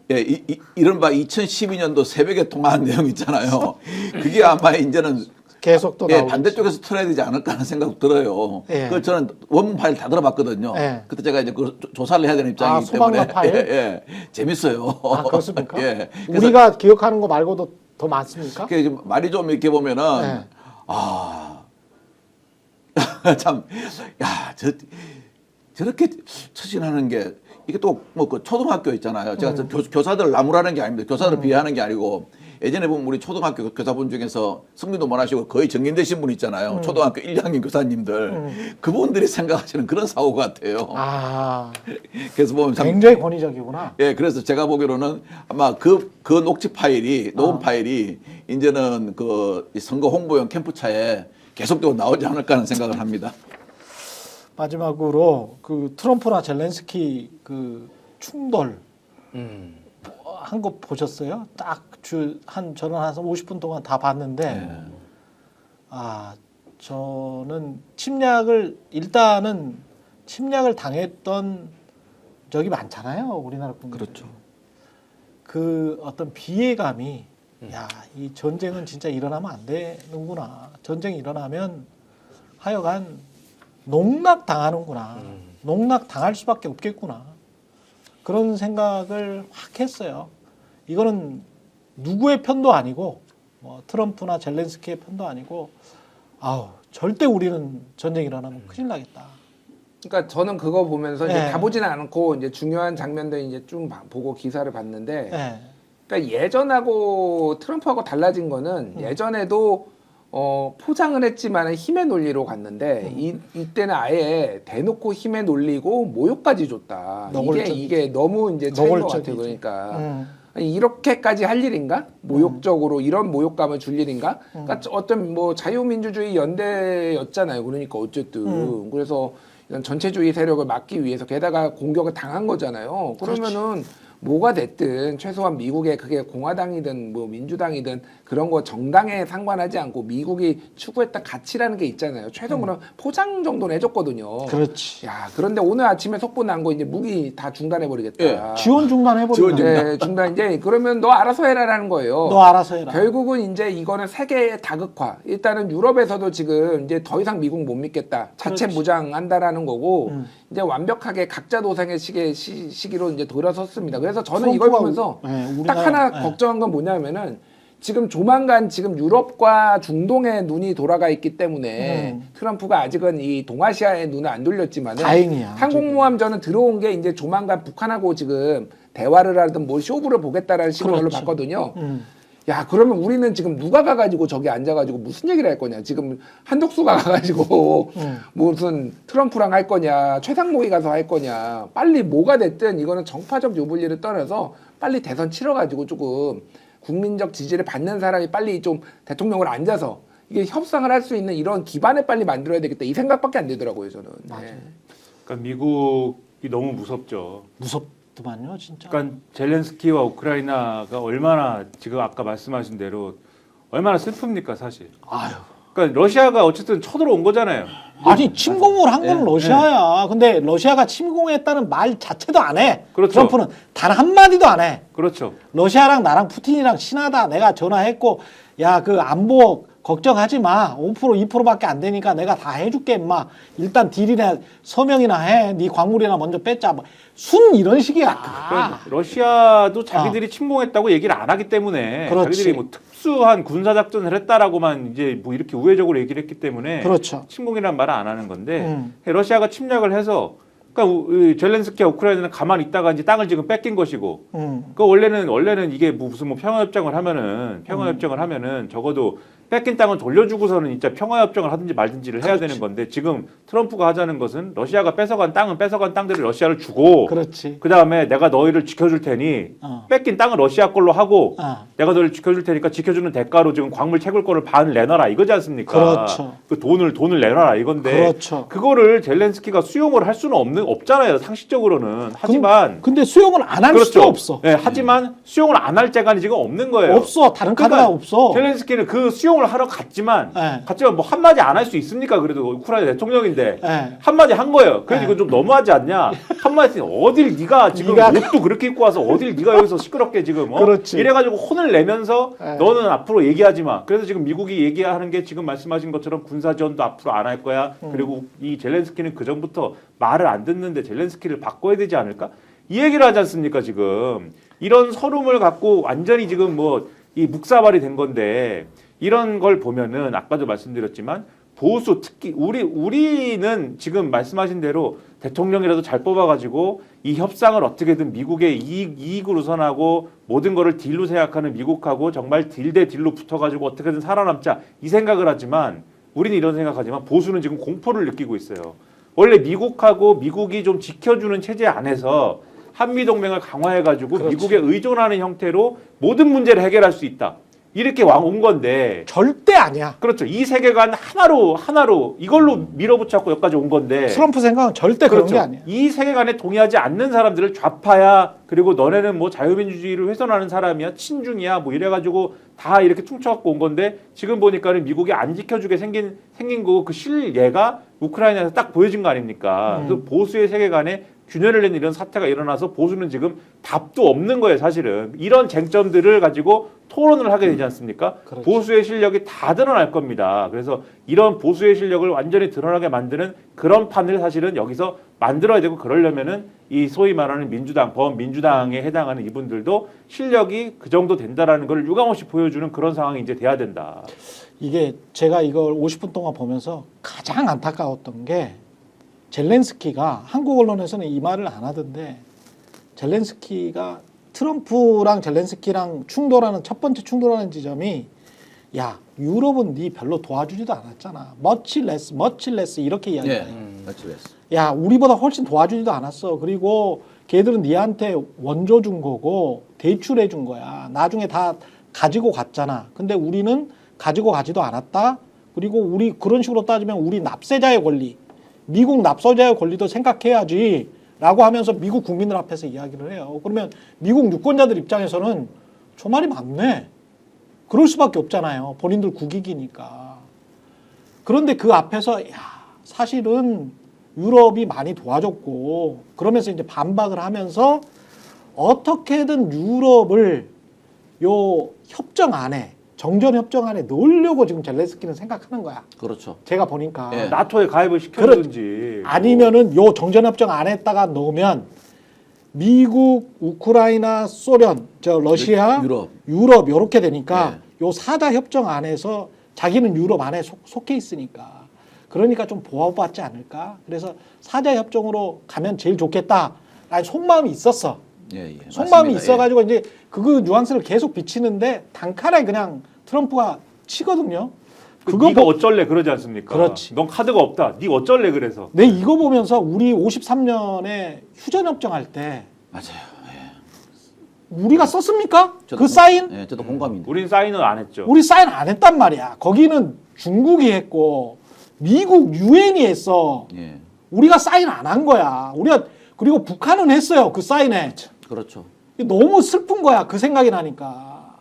이른바 2012년도 새벽에 통화한 내용 있잖아요. 그게 아마 이제는 계속 또 예, 나오겠지. 반대쪽에서 틀어야 되지 않을까 하는 생각 들어요. 예. 그 저는 원문 파일 다 들어봤거든요. 예. 그때 제가 이제 그 조사를 해야 되는 입장이기 때문에 소방관 파일? 예, 재밌어요. 아, 그렇습니까? 예. 그래서 우리가 기억하는 거 말고도 더 많습니까? 그게 좀 말이 좀 이렇게 보면은 예. 참, 야, 저렇게 처신하는 게 이게 또 뭐 그 초등학교 있잖아요. 제가 교사들 나무라는 게 아닙니다. 교사들 비하하는 게 아니고 예전에 보면 우리 초등학교 교사분 중에서 승진도 못 하시고 거의 정년되신 분 있잖아요. 초등학교 1, 2학년 교사님들. 그분들이 생각하시는 그런 사고 같아요. 아, 그래서 보면 참 굉장히 권위적이구나. 예, 그래서 제가 보기로는 아마 그 녹취 파일이, 녹음 파일이 이제는 그 선거 홍보용 캠프차에 계속적으로 나오지 않을까 하는 생각을 합니다. 마지막으로 그 트럼프나 젤렌스키 그 충돌 한 거 보셨어요? 딱 저는 한 50분 동안 다 봤는데 저는 일단은 침략을 당했던 적이 많잖아요. 우리나라 국민. 그렇죠. 그 어떤 비애감이 야, 이 전쟁은 진짜 일어나면 안 되는구나. 전쟁이 일어나면 하여간 농락 당하는구나. 농락 당할 수밖에 없겠구나. 그런 생각을 확 했어요. 이거는 누구의 편도 아니고 뭐 트럼프나 젤렌스키의 편도 아니고 절대 우리는 전쟁이 일어나면 큰일 나겠다. 그러니까 저는 그거 보면서 이제 네. 다 보지는 않고 이제 중요한 장면들 이제 좀 보고 기사를 봤는데, 네. 그러니까 예전하고 트럼프하고 달라진 거는 예전에도 포장을 했지만 힘의 논리로 갔는데 이때는 아예 대놓고 힘의 논리고 모욕까지 줬다. 이게 너무 이제 차이인 것 같아요. 그러니까 아니, 이렇게까지 할 일인가? 모욕적으로 이런 모욕감을 줄 일인가? 그러니까 어떤 뭐 자유민주주의 연대였잖아요. 그러니까 어쨌든 그래서 이런 전체주의 세력을 막기 위해서 게다가 공격을 당한 거잖아요. 그러면은 뭐가 됐든 최소한 미국의 그게 공화당이든 뭐 민주당이든 그런 거 정당에 상관하지 않고 미국이 추구했던 가치라는 게 있잖아요. 최소 그런 포장 정도는 해줬거든요. 그렇지. 야, 그런데 오늘 아침에 속보 난 거 이제 무기 다 중단해 버리겠다. 예. 지원 중단해버리면 네, 중단 이제 그러면 너 알아서 해라라는 거예요. 너 알아서 해라. 결국은 이제 이거는 세계의 다극화. 일단은 유럽에서도 지금 이제 더 이상 미국 못 믿겠다. 자체 그렇지. 무장한다라는 거고 이제 완벽하게 각자 도생의 시기로 이제 돌아섰습니다. 그래서 저는 이걸 트럼프가 보면서 우리나라- 딱 하나 걱정한 건 뭐냐면은 지금 조만간 지금 유럽과 중동의 눈이 돌아가 있기 때문에 트럼프가 아직은 이 동아시아의 눈을 안 돌렸지만 다행이야. 항공모함 저는 들어온 게 이제 조만간 북한하고 지금 대화를 하든 뭘 쇼부를 보겠다라는 식으로 그렇지. 봤거든요. 야, 그러면 우리는 지금 누가 가가지고 저기 앉아가지고 무슨 얘기를 할 거냐. 지금 한덕수가 가가지고 무슨 트럼프랑 할 거냐. 최상목이 가서 할 거냐. 빨리 뭐가 됐든 이거는 정파적 유불리를 떠나서 빨리 대선 치러가지고 조금 국민적 지지를 받는 사람이 빨리 좀 대통령을 앉아서 이게 협상을 할 수 있는 이런 기반을 빨리 만들어야 되겠다. 이 생각밖에 안 되더라고요, 저는. 네. 그러니까 미국이 너무 무섭죠. 무섭더만요, 진짜. 그러니까 젤렌스키와 우크라이나가 얼마나 지금 아까 말씀하신 대로 얼마나 슬픕니까 사실. 아유. 그러니까 러시아가 어쨌든 쳐들어온 거잖아요. 아니 침공을 한 건 러시아야. 근데 러시아가 침공했다는 말 자체도 안 해. 그렇죠. 트럼프는 단 한마디도 안 해. 그렇죠. 러시아랑 나랑 푸틴이랑 친하다. 내가 전화했고 야 그 안보 걱정하지 마. 5% 2%밖에 안 되니까 내가 다 해줄게 임마. 일단 딜이나 서명이나 해. 네 광물이나 먼저 뺏자. 뭐. 순 이런 식이야. 그러니까 러시아도 자기들이 침공했다고 얘기를 안 하기 때문에 그렇지. 자기들이 뭐 특수한 군사 작전을 했다라고만 이제 뭐 이렇게 우회적으로 얘기를 했기 때문에 그렇죠. 침공이란 말을 안 하는 건데 러시아가 침략을 해서 그러니까 젤렌스키와 우크라이나는 가만히 있다가 이제 땅을 지금 뺏긴 것이고 그 원래는 이게 무슨 뭐 평화협정을 하면은 적어도 뺏긴 땅은 돌려주고서는 진짜 평화협정을 하든지 말든지를 해야 되는 건데 지금 트럼프가 하자는 것은 러시아가 뺏어간 땅들을 러시아를 주고 그렇지. 그다음에 내가 너희를 지켜줄 테니 뺏긴 땅은 러시아 걸로 하고 내가 너희를 지켜줄 테니까 지켜주는 대가로 지금 광물 채굴 거를 반 내놔라 이거지 않습니까? 그렇죠. 그 돈을 내놔라 이건데 그렇죠. 그거를 젤렌스키가 수용을 할 수는 없잖아요. 상식적으로는. 하지만 근데 수용을 안 할 그렇죠. 수도 없어. 네, 하지만 수용을 안 할 재간이 지금 없는 거예요. 없어. 다른 카드가 그러니까 없어. 젤렌스키는 그 수용을 소통을 하러 갔지만 네. 뭐 한마디 안 할 수 있습니까? 그래도 우크라이나 대통령인데 네. 한마디 한 거예요. 그래도 네. 이건 좀 너무하지 않냐? 한마디 어딜 네가 지금 옷도 그렇게 입고 와서 어딜 네가 여기서 시끄럽게 지금 그렇지. 이래가지고 혼을 내면서 네. 너는 앞으로 얘기하지 마. 그래서 지금 미국이 얘기하는 게 지금 말씀하신 것처럼 군사 지원도 앞으로 안 할 거야. 그리고 이 젤렌스키는 그 전부터 말을 안 듣는데 젤렌스키를 바꿔야 되지 않을까? 이 얘기를 하지 않습니까 지금. 이런 서름을 갖고 완전히 지금 뭐 이 묵사발이 된 건데 이런 걸 보면은 아까도 말씀드렸지만 보수 특히 우리는 지금 말씀하신 대로 대통령이라도 잘 뽑아가지고 이 협상을 어떻게든 미국의 이익으로 선하고 모든 거를 딜로 생각하는 미국하고 정말 딜 대 딜로 붙어가지고 어떻게든 살아남자 이 생각을 하지만 우리는 이런 생각하지만 보수는 지금 공포를 느끼고 있어요. 원래 미국하고 미국이 좀 지켜주는 체제 안에서 한미동맹을 강화해가지고 그렇지. 미국에 의존하는 형태로 모든 문제를 해결할 수 있다. 이렇게 온 건데 절대 아니야. 그렇죠. 이 세계관 하나로 이걸로 밀어붙였고 여기까지 온 건데 트럼프 생각은 절대 그런 게 아니야. 이 세계관에 동의하지 않는 사람들을 좌파야 그리고 너네는 뭐 자유민주주의를 훼손하는 사람이야 친중이야 뭐 이래가지고 다 이렇게 퉁쳐갖고 온 건데 지금 보니까는 미국이 안 지켜주게 생긴 거고 그 실예가 우크라이나에서 딱 보여진 거 아닙니까? 그래서 보수의 세계관에 균열을 내는 이런 사태가 일어나서 보수는 지금 답도 없는 거예요 사실은. 이런 쟁점들을 가지고 토론을 하게 되지 않습니까? 그렇죠. 보수의 실력이 다 드러날 겁니다. 그래서 이런 보수의 실력을 완전히 드러나게 만드는 그런 판을 사실은 여기서 만들어야 되고 그러려면은 이 소위 말하는 민주당, 범민주당에 해당하는 이분들도 실력이 그 정도 된다라는 걸 유감없이 보여주는 그런 상황이 이제 돼야 된다. 이게 제가 이걸 50분 동안 보면서 가장 안타까웠던 게 젤렌스키가 한국 언론에서는 이 말을 안 하던데 젤렌스키가 트럼프랑 젤렌스키랑 충돌하는 첫 번째 충돌하는 지점이 야 유럽은 네 별로 도와주지도 않았잖아. much less 이렇게 이야기해요. 야 우리보다 훨씬 도와주지도 않았어. 그리고 걔들은 니한테 원조 준 거고 대출해 준 거야. 나중에 다 가지고 갔잖아. 근데 우리는 가지고 가지도 않았다. 그리고 우리 그런 식으로 따지면 우리 납세자의 권리 미국 납세자의 권리도 생각해야지 라고 하면서 미국 국민들 앞에서 이야기를 해요. 그러면 미국 유권자들 입장에서는 저 말이 맞네. 그럴 수밖에 없잖아요. 본인들 국익이니까. 그런데 그 앞에서 야 사실은 유럽이 많이 도와줬고 그러면서 이제 반박을 하면서 어떻게든 유럽을 요 협정 안에 정전 협정 안에 넣으려고 지금 젤렌스키는 생각하는 거야. 그렇죠. 제가 보니까. 예. 나토에 가입을 시켜주든지 아니면은 요 정전협정 안에다가 넣으면 미국, 우크라이나, 소련, 러시아, 유럽 요렇게 되니까 요 사자 협정 안에서 자기는 유럽 안에 속해 있으니까 그러니까 좀 보호받지 않을까. 그래서 사자 협정으로 가면 제일 좋겠다라는 속마음이 있었어. 속마음이 맞습니다. 있어가지고 이제 그 뉘앙스를 계속 비치는데 단칼에 그냥 트럼프가 치거든요. 그거 네가 어쩔래 그러지 않습니까? 그렇지. 넌 카드가 없다. 네 어쩔래 그래서. 내 이거 보면서 우리 53년에 휴전협정 할 때 맞아요. 우리가 썼습니까? 그 사인? 예, 저도 공감입니다. 우린 사인을 안 했죠. 우리 사인 안 했단 말이야. 거기는 중국이 했고 미국 유엔이 했어. 예, 우리가 사인 안 한 거야. 우리가 그리고 북한은 했어요. 그 사인에. 그렇죠. 너무 슬픈 거야. 그 생각이 나니까.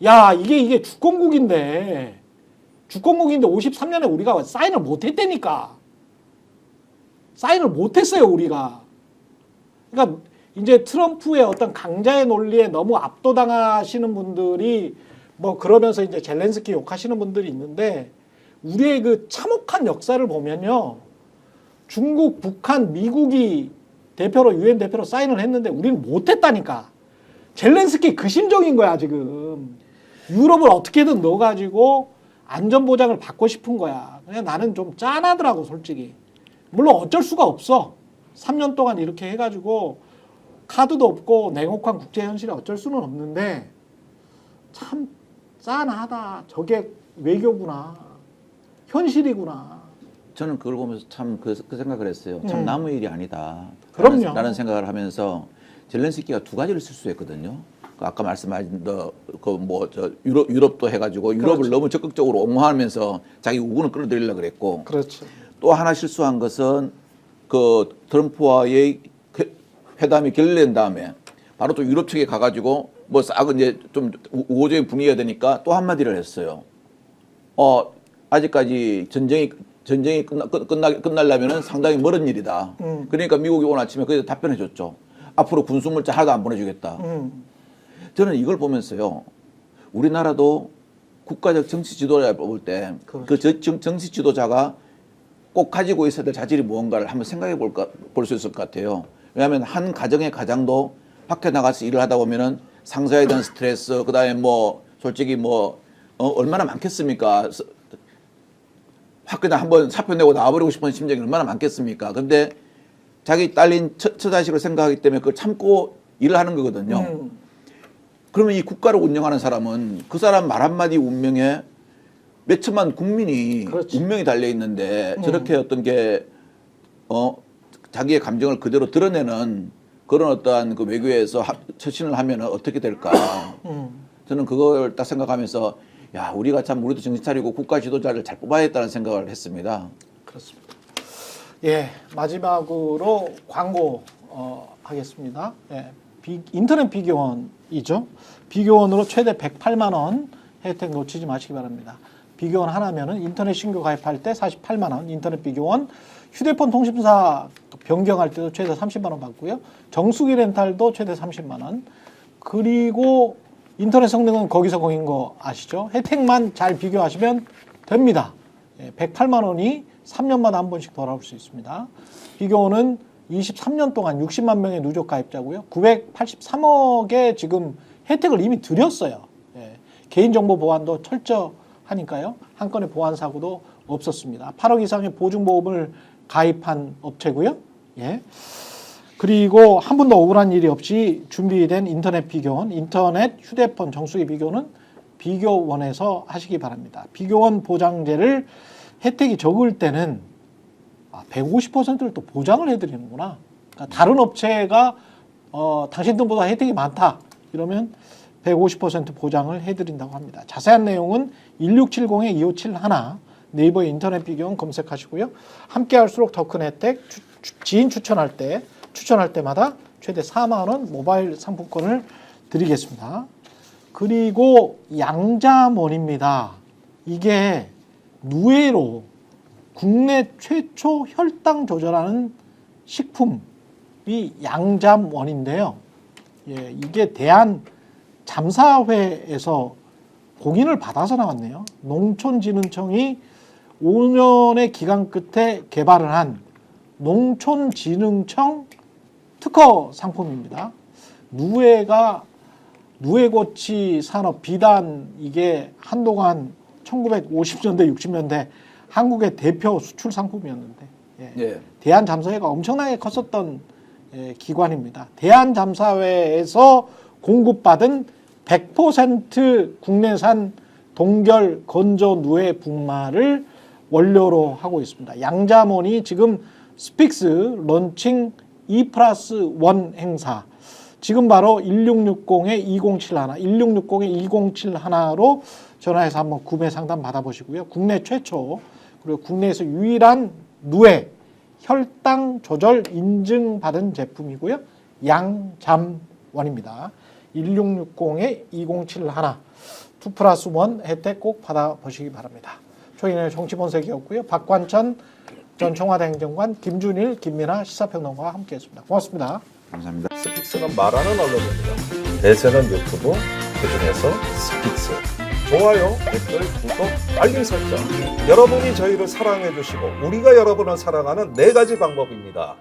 야 이게 주권국인데 53년에 우리가 사인을 못 했다니까. 사인을 못 했어요, 우리가. 그러니까 이제 트럼프의 어떤 강자의 논리에 너무 압도당하시는 분들이 뭐 그러면서 이제 젤렌스키 욕하시는 분들이 있는데 우리의 그 참혹한 역사를 보면요. 중국, 북한, 미국이 대표로 유엔 대표로 사인을 했는데 우리는 못 했다니까. 젤렌스키 그 심정인 거야, 지금. 유럽을 어떻게든 넣어가지고 안전보장을 받고 싶은 거야. 그냥 나는 좀 짠하더라고, 솔직히. 물론 어쩔 수가 없어. 3년 동안 이렇게 해가지고 카드도 없고 냉혹한 국제 현실에 어쩔 수는 없는데 참 짠하다. 저게 외교구나. 현실이구나. 저는 그걸 보면서 참 그 생각을 했어요. 참 남의 일이 아니다. 그럼요. 라는 생각을 하면서 젤렌스키가 두 가지를 실수했거든요. 아까 말씀하신 유럽도 해가지고 유럽을 그렇죠. 너무 적극적으로 옹호하면서 자기 우군을 끌어들이려고 그랬고 그렇죠. 또 하나 실수한 것은 그 트럼프와의 회담이 결렬된 다음에 바로 또 유럽 측에 가가지고 뭐 싹 이제 좀 우호적인 분위기가 되니까 또 한마디를 했어요. 아직까지 전쟁이 끝나려면은 상당히 멀은 일이다. 그러니까 미국이 오늘 아침에 거기서 답변해 줬죠. 앞으로 군수물자 하나도 안 보내주겠다. 저는 이걸 보면서요. 우리나라도 국가적 정치 지도자를 뽑을 때 그 정치 지도자가 꼭 가지고 있어야 될 자질이 무언가를 한번 생각해 볼 수 있을 것 같아요. 왜냐하면 한 가정의 가장도 밖에 나가서 일을 하다 보면은 상사에 대한 스트레스, 그다음에 뭐 솔직히 뭐 얼마나 많겠습니까? 확 그냥 한번 사표 내고 나와버리고 싶은 심정이 얼마나 많겠습니까? 근데 자기 딸린 처자식을 생각하기 때문에 그걸 참고 일을 하는 거거든요. 그러면 이 국가를 운영하는 사람은 그 사람 말 한마디 운명에 몇 천만 국민이 그렇지. 운명이 달려 있는데 저렇게 어떤 게 자기의 감정을 그대로 드러내는 그런 어떠한 그 외교에서 처신을 하면 어떻게 될까? 저는 그걸 딱 생각하면서 야, 우리가 참 우리도 정신 차리고 국가 지도자를 잘 뽑아야겠다는 생각을 했습니다. 그렇습니다. 예, 마지막으로 광고 하겠습니다. 예, 인터넷 비교원이죠. 비교원으로 최대 108만 원 혜택 놓치지 마시기 바랍니다. 비교원 하나면은 인터넷 신규 가입할 때 48만 원, 인터넷 비교원, 휴대폰 통신사 변경할 때도 최대 30만 원 받고요. 정수기 렌탈도 최대 30만 원. 그리고 인터넷 성능은 거기서 거긴 거 아시죠? 혜택만 잘 비교하시면 됩니다. 108만 원이 3년마다 한 번씩 돌아올 수 있습니다. 비교원은 23년 동안 60만 명의 누적 가입자고요. 983억의 지금 혜택을 이미 드렸어요. 개인정보 보안도 철저하니까요. 한 건의 보안 사고도 없었습니다. 8억 이상의 보증보험을 가입한 업체고요. 예. 그리고 한 번도 억울한 일이 없이 준비된 인터넷 비교원, 인터넷 휴대폰 정수기 비교는 비교원에서 하시기 바랍니다. 비교원 보장제를 혜택이 적을 때는 150%를 또 보장을 해드리는구나. 그러니까 다른 업체가 당신 돈보다 혜택이 많다 이러면 150% 보장을 해드린다고 합니다. 자세한 내용은 1670-2571 네이버 인터넷 비교원 검색하시고요. 함께 할수록 더 큰 혜택, 지인 추천할 때마다 최대 4만 원 모바일 상품권을 드리겠습니다. 그리고 양자몬입니다. 이게 누에로 국내 최초 혈당 조절하는 식품이 양잠원인데요. 예, 이게 대한잠사회에서 공인을 받아서 나왔네요. 농촌진흥청이 5년의 기간 끝에 개발을 한 농촌진흥청 특허 상품입니다. 누에고치 산업 비단 이게 한동안 1950년대 60년대 한국의 대표 수출 상품이었는데 대한잠사회가 엄청나게 컸었던 기관입니다. 대한잠사회에서 공급받은 100% 국내산 동결 건조 누에 분말을 원료로 하고 있습니다. 양자몬이 지금 스픽스 런칭 2+1 행사 지금 바로 1660-2071 1660-2071로 전화해서 한번 구매 상담 받아보시고요. 국내 최초 그리고 국내에서 유일한 누에 혈당 조절 인증받은 제품이고요. 양잠원입니다. 1660-2071 2+1 혜택 꼭 받아보시기 바랍니다. 초인의 정치본색이었고요. 박관천 전 청와대 행정관, 김준일, 김민아 시사평론가와 함께했습니다. 고맙습니다. 감사합니다. 스픽스는 말하는 언론입니다. 대세는 유튜브, 그중에서 스픽스. 좋아요, 댓글, 구독, 알림 설정. 여러분이 저희를 사랑해 주시고 우리가 여러분을 사랑하는 4가지 방법입니다.